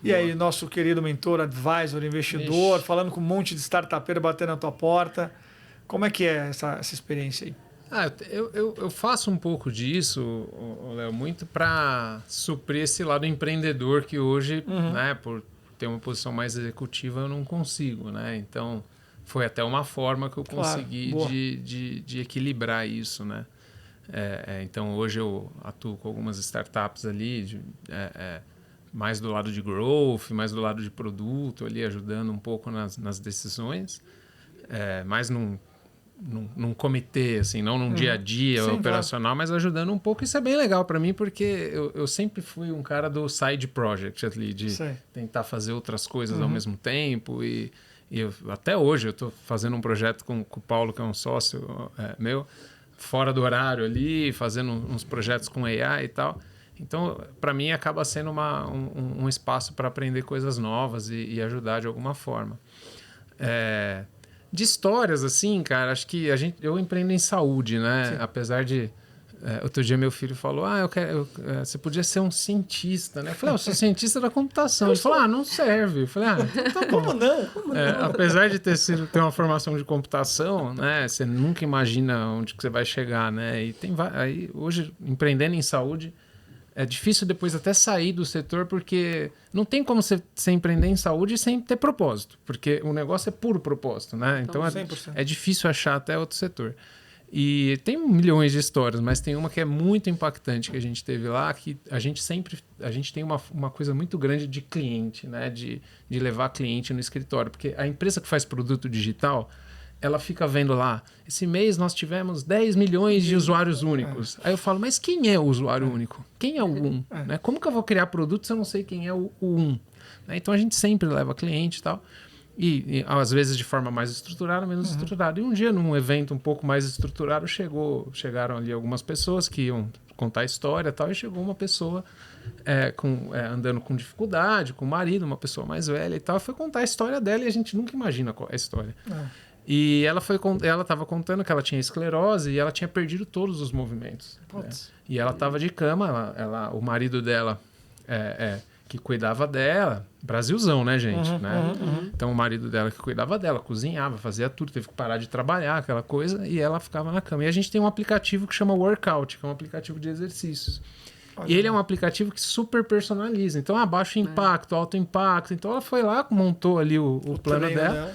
Speaker 1: E aí, nosso querido mentor, advisor, investidor, falando com um monte de startupeiro batendo na tua porta. Como é que é essa experiência aí?
Speaker 3: Eu faço um pouco disso, Léo, muito para suprir esse lado empreendedor que hoje, né, por ter uma posição mais executiva, eu não consigo, né? Então, foi até uma forma que eu consegui de equilibrar isso, né? Então, hoje eu atuo com algumas startups ali, mais do lado de growth, mais do lado de produto, ali ajudando um pouco nas decisões, mais num comitê, assim, não num dia a dia operacional, mas ajudando um pouco. Isso é bem legal para mim, porque eu sempre fui um cara do side project ali, de tentar fazer outras coisas ao mesmo tempo. E até hoje eu estou fazendo um projeto com o Paulo, que é um sócio meu, fora do horário ali, fazendo uns projetos com AI e tal. Então, para mim, acaba sendo um espaço para aprender coisas novas e ajudar de alguma forma. De histórias, assim, cara, acho que eu empreendo em saúde, né? Sim. Apesar de... outro dia meu filho falou, você podia ser um cientista, né? Eu falei, eu sou cientista da computação. Ele falou, não serve. Eu falei, tá bom.
Speaker 1: Como não?
Speaker 3: Apesar de ter uma formação de computação, né? Você nunca imagina onde que você vai chegar, né? E aí, hoje, empreendendo em saúde, é difícil depois até sair do setor, porque não tem como você empreender em saúde sem ter propósito, porque o negócio é puro propósito, né? Então é difícil achar até outro setor. E tem milhões de histórias, mas tem uma que é muito impactante que a gente teve lá, que a gente tem uma coisa muito grande de cliente, né? De levar cliente no escritório, porque a empresa que faz produto digital, ela fica vendo lá, esse mês nós tivemos 10 milhões de usuários únicos. Aí eu falo, mas quem é o usuário único? Quem é o 1? Né? Como que eu vou criar produto se eu não sei quem é o 1? Né? Então a gente sempre leva cliente e tal. E às vezes de forma mais estruturada, menos estruturada. E um dia, num evento um pouco mais estruturado, chegaram ali algumas pessoas que iam contar a história e tal, e chegou uma pessoa andando com dificuldade, com o marido, uma pessoa mais velha e tal, foi contar a história dela e a gente nunca imagina qual é a história. E ela estava contando que ela tinha esclerose e ela tinha perdido todos os movimentos. Né? E ela estava de cama, o marido dela que cuidava dela, Brasilzão, né, gente? Então o marido dela que cuidava dela, cozinhava, fazia tudo, teve que parar de trabalhar, aquela coisa, e ela ficava na cama. E a gente tem um aplicativo que chama Workout, que é um aplicativo de exercícios. E ele é um aplicativo que super personaliza. Então, baixo impacto, alto impacto. Então ela foi lá, montou ali o plano dela.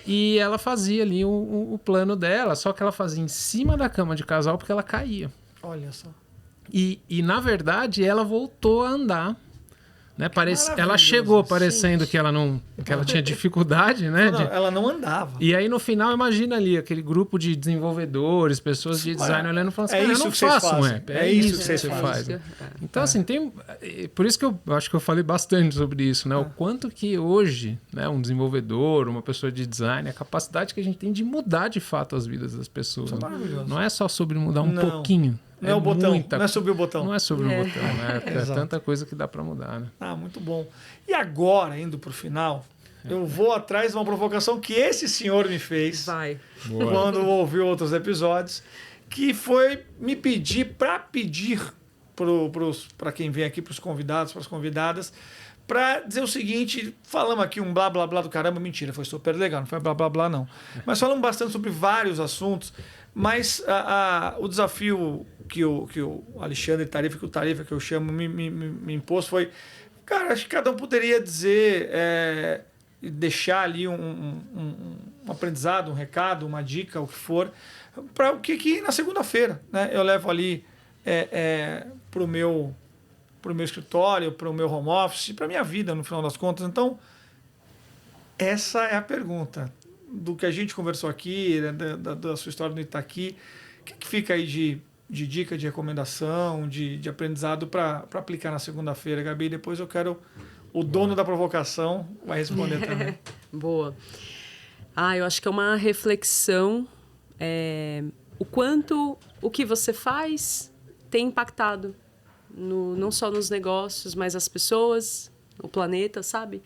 Speaker 3: E ela fazia ali o plano dela, só que ela fazia em cima da cama de casal porque ela caía.
Speaker 1: Olha só.
Speaker 3: E na verdade, ela voltou a andar. Né? Ela chegou parecendo que ela tinha dificuldade, né?
Speaker 1: Ela não andava.
Speaker 3: E aí, no final, imagina ali aquele grupo de desenvolvedores, pessoas de design olhando e falando assim, eu não faço um app. É isso que você faz. Então, assim, por isso que eu acho que eu falei bastante sobre isso, né? O quanto que hoje, né, um desenvolvedor, uma pessoa de design, a capacidade que a gente tem de mudar de fato as vidas das pessoas.
Speaker 1: Isso é maravilhoso.
Speaker 3: Não é só sobre mudar um pouquinho.
Speaker 1: Não é o botão, não é sobre o botão.
Speaker 3: Não é sobre o botão, né? É tanta coisa que dá para mudar, né?
Speaker 1: Muito bom. E agora, indo para o final, eu vou atrás de uma provocação que esse senhor me fez quando ouviu outros episódios, que foi me pedir para quem vem aqui, para os convidados, para as convidadas, para dizer o seguinte, falamos aqui um blá blá blá do caramba, mentira, foi super legal, não foi blá blá blá não. Mas falamos bastante sobre vários assuntos, mas o desafio que o Alexandre Tarifa, que o Tarifa que eu chamo, me impôs foi, cara, acho que cada um poderia dizer, deixar ali um aprendizado, um recado, uma dica, o que for, para o que na segunda-feira, né, eu levo ali para o meu escritório, para o meu home office, para a minha vida, no final das contas. Então, essa é a pergunta. Do que a gente conversou aqui, da sua história no Itaqui, o que fica aí de dica, de recomendação, de aprendizado para aplicar na segunda-feira, Gabi? Depois eu quero o dono da provocação vai responder também.
Speaker 2: Boa. Eu acho que é uma reflexão o quanto o que você faz tem impactado não só nos negócios, mas as pessoas, o planeta, sabe?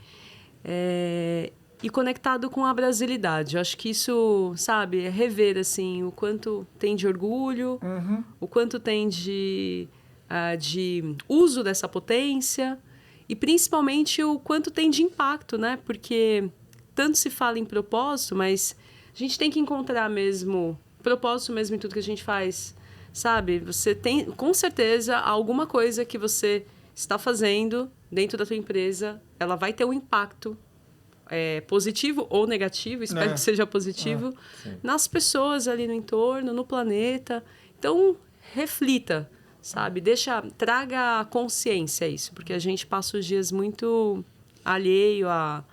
Speaker 2: E conectado com a brasilidade. Eu acho que isso, sabe, é rever, assim, o quanto tem de orgulho, o quanto tem de uso dessa potência e, principalmente, o quanto tem de impacto, né? Porque tanto se fala em propósito, mas a gente tem que encontrar mesmo propósito mesmo em tudo que a gente faz, sabe? Você tem, com certeza, alguma coisa que você está fazendo dentro da tua empresa, ela vai ter um impacto positivo ou negativo, espero que seja positivo, nas pessoas ali no entorno, no planeta. Então, reflita, sabe? Traga consciência a isso, porque a gente passa os dias muito alheio a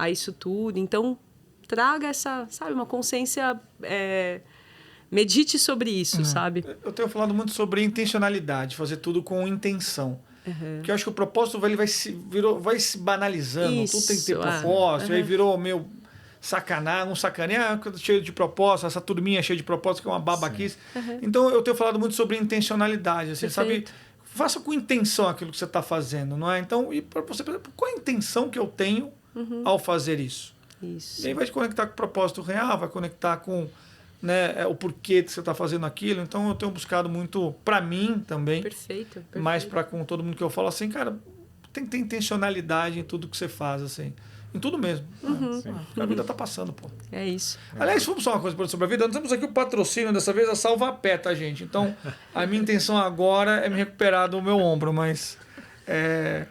Speaker 2: isso tudo. Então, traga essa, sabe, uma consciência... medite sobre isso, sabe?
Speaker 1: Eu tenho falado muito sobre intencionalidade, fazer tudo com intenção. Porque eu acho que o propósito vai se banalizando.
Speaker 2: Isso,
Speaker 1: tudo tem que ter propósito. Aí virou meio sacanear, cheio de propósito, essa turminha cheia de propósito, que é uma babaquice. Então eu tenho falado muito sobre intencionalidade. Assim, sabe? Faça com intenção aquilo que você está fazendo, não é? Então, e para você, qual a intenção que eu tenho ao fazer isso? E aí vai te conectar com o propósito real, vai conectar com... né, o porquê que você está fazendo aquilo. Então eu tenho buscado muito para mim também,
Speaker 2: perfeito.
Speaker 1: mas para com todo mundo que eu falo assim, cara, tem que ter intencionalidade em tudo que você faz, assim, em tudo mesmo. A vida tá passando, pô.
Speaker 2: É isso.
Speaker 1: Aliás, vamos só uma coisa sobre a vida. Nós temos aqui o patrocínio dessa vez, a Salvapé, tá, gente? Então a minha intenção agora é me recuperar do meu ombro, mas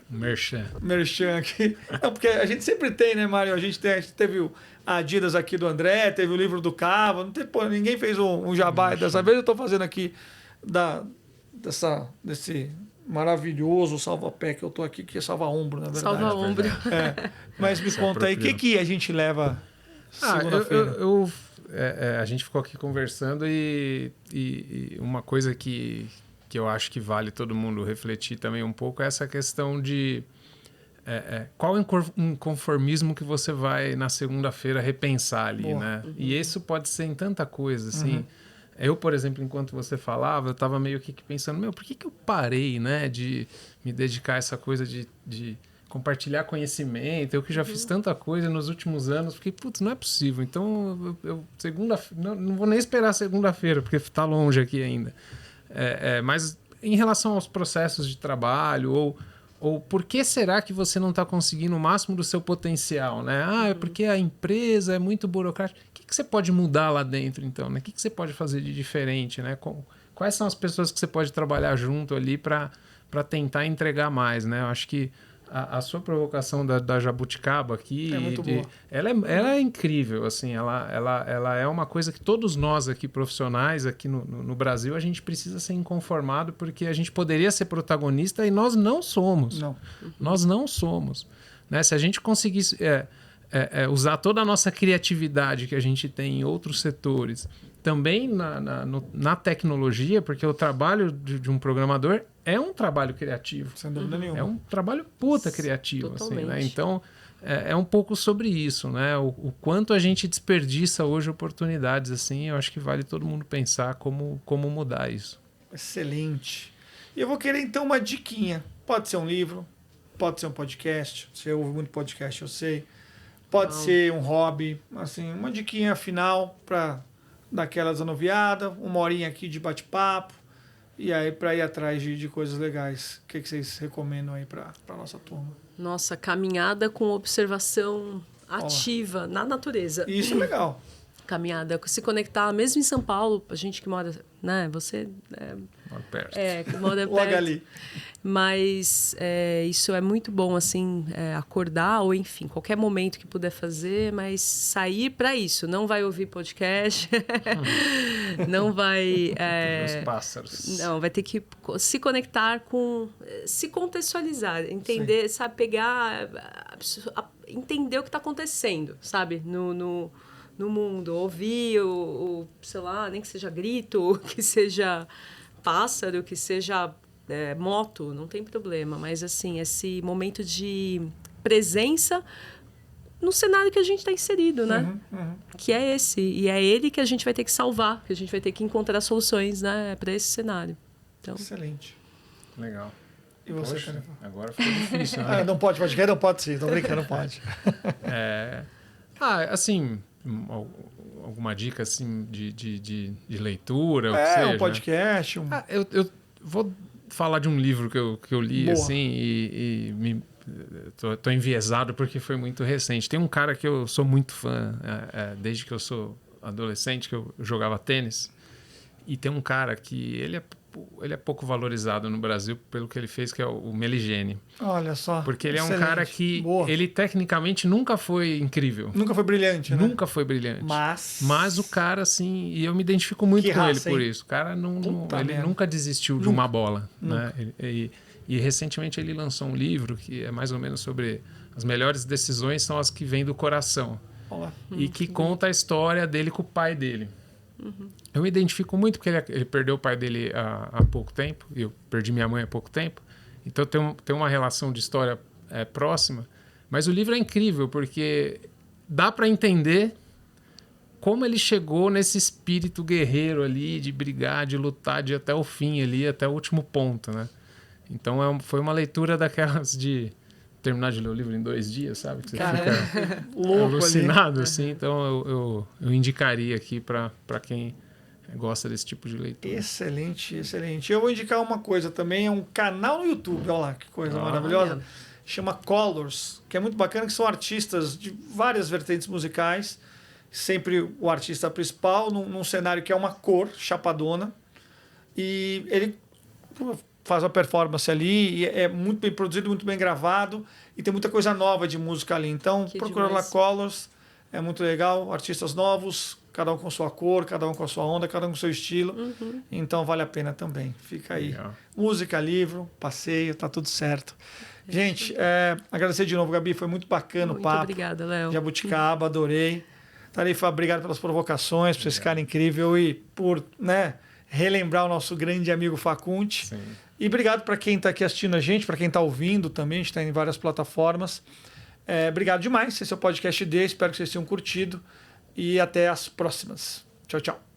Speaker 1: merchan aqui. Não, porque a gente sempre tem, né, Mário? A gente teve a Adidas aqui do André, teve o livro do Cava, ninguém fez um jabá. Dessa vez eu estou fazendo aqui desse maravilhoso salva-pé que eu estou aqui, que é salva-ombro, na verdade.
Speaker 2: Salva-ombro.
Speaker 1: Mas me conta aí, o que a gente leva segunda-feira?
Speaker 3: a gente ficou aqui conversando e uma coisa que eu acho que vale todo mundo refletir também um pouco é essa questão de qual inconformismo que você vai na segunda-feira repensar ali,
Speaker 1: Boa.
Speaker 3: né? E isso pode ser em tanta coisa, assim. Eu, por exemplo, enquanto você falava, eu estava meio que pensando, por que eu parei, né, de me dedicar a essa coisa de compartilhar conhecimento? Eu que já fiz tanta coisa nos últimos anos, fiquei, putz, não é possível. Então, não vou nem esperar segunda-feira, porque está longe aqui ainda. Mas em relação aos processos de trabalho, ou por que será que você não está conseguindo o máximo do seu potencial, né? É porque a empresa é muito burocrática. O que você pode mudar lá dentro, então, né? O que você pode fazer de diferente, né? Quais são as pessoas que você pode trabalhar junto ali para tentar entregar mais, né? Eu acho que a sua provocação da jabuticaba aqui,
Speaker 1: É muito boa.
Speaker 3: ela é incrível, assim, ela é uma coisa que todos nós aqui, profissionais, aqui no Brasil, a gente precisa ser inconformado porque a gente poderia ser protagonista e nós não somos.
Speaker 1: Não.
Speaker 3: Nós não somos. Né? Se a gente conseguisse usar toda a nossa criatividade que a gente tem em outros setores, também na tecnologia, porque o trabalho de um programador é um trabalho criativo.
Speaker 1: Sem dúvida nenhuma.
Speaker 3: É um trabalho criativo. Assim, né? Então, é um pouco sobre isso, né? O quanto a gente desperdiça hoje oportunidades, assim, eu acho que vale todo mundo pensar como mudar isso.
Speaker 1: Excelente. E eu vou querer, então, uma diquinha. Pode ser um livro, pode ser um podcast. Você ouve muito podcast, eu sei. Pode ser um hobby. Assim, uma diquinha final para daquelas anuviadas, uma horinha aqui de bate-papo. E aí, para ir atrás de coisas legais, o que vocês recomendam aí para a nossa turma?
Speaker 2: Nossa, caminhada com observação ativa na natureza.
Speaker 1: Isso é legal.
Speaker 2: Caminhada, se conectar, mesmo em São Paulo, a gente que mora, né? Você
Speaker 3: mora perto.
Speaker 2: Que mora
Speaker 1: Logo
Speaker 2: perto.
Speaker 1: ali.
Speaker 2: Mas isso é muito bom, assim, acordar ou, enfim, qualquer momento que puder fazer, mas sair para isso. Não vai ouvir podcast, não vai...
Speaker 3: Os pássaros.
Speaker 2: Não, vai ter que se conectar com... Se contextualizar, entender,
Speaker 1: Sim.
Speaker 2: sabe? Pegar... entender o que está acontecendo, sabe? No mundo. Ouvir sei lá, nem que seja grito, que seja pássaro, que seja... moto, não tem problema, mas assim, esse momento de presença no cenário que a gente está inserido, né? Que é esse, e é ele que a gente vai ter que salvar, que a gente vai ter que encontrar soluções, né, para esse cenário. Então...
Speaker 1: Excelente.
Speaker 3: Legal.
Speaker 1: E você,
Speaker 3: Poxa, agora ficou difícil, né?
Speaker 1: Não pode podcast? Não pode sim, tô brincando, não pode.
Speaker 3: Assim, alguma dica assim de leitura, o que seja,
Speaker 1: um podcast.
Speaker 3: Né? Eu vou falar de um livro que eu li. Boa. Assim e tô enviesado porque foi muito recente. Tem um cara que eu sou muito fã desde que eu sou adolescente, que eu jogava tênis, e tem um cara que ele é pouco valorizado no Brasil pelo que ele fez, que é o Meligeni.
Speaker 1: Olha só.
Speaker 3: Porque ele é um cara que ele tecnicamente nunca foi incrível.
Speaker 1: Nunca foi brilhante, né?
Speaker 3: Nunca foi brilhante. Mas o cara, assim, e eu me identifico muito com ele por isso. O cara ele nunca desistiu de uma bola. Né? E recentemente ele lançou um livro que é mais ou menos sobre as melhores decisões são as que vêm do coração. E que conta a história dele com o pai dele. Eu me identifico muito porque ele perdeu o pai dele há pouco tempo, e eu perdi minha mãe há pouco tempo, então tem uma relação de história próxima, mas o livro é incrível porque dá para entender como ele chegou nesse espírito guerreiro ali, de brigar, de lutar, de ir até o fim ali, até o último ponto, né? Então foi uma leitura daquelas de terminar de ler o livro em 2 dias, sabe? Que você fica
Speaker 1: louco
Speaker 3: alucinado, assim. Então eu indicaria aqui para quem gosta desse tipo de leitura.
Speaker 1: Excelente, excelente. Eu vou indicar uma coisa também, é um canal no YouTube, olha lá que coisa maravilhosa. Chama Colors, que é muito bacana, que são artistas de várias vertentes musicais, sempre o artista principal num cenário que é uma cor chapadona, e ele faz uma performance ali, e é muito bem produzido, muito bem gravado, e tem muita coisa nova de música ali. Então, procura lá Colors, é muito legal, artistas novos, cada um com sua cor, cada um com a sua onda, cada um com o seu estilo. Então, vale a pena também. Fica aí. Legal. Música, livro, passeio, tá tudo certo. Gente, agradecer de novo, Gabi, foi muito bacana o papo.
Speaker 2: Muito obrigada, Léo.
Speaker 1: Jabuticaba, adorei. Tarifa, obrigado pelas provocações, por esse cara incrível e por, né, relembrar o nosso grande amigo Facunte.
Speaker 3: Sim.
Speaker 1: E obrigado para quem está aqui assistindo a gente, para quem está ouvindo também, a gente está em várias plataformas. Obrigado demais, esse é o podcast D, espero que vocês tenham curtido e até as próximas. Tchau, tchau.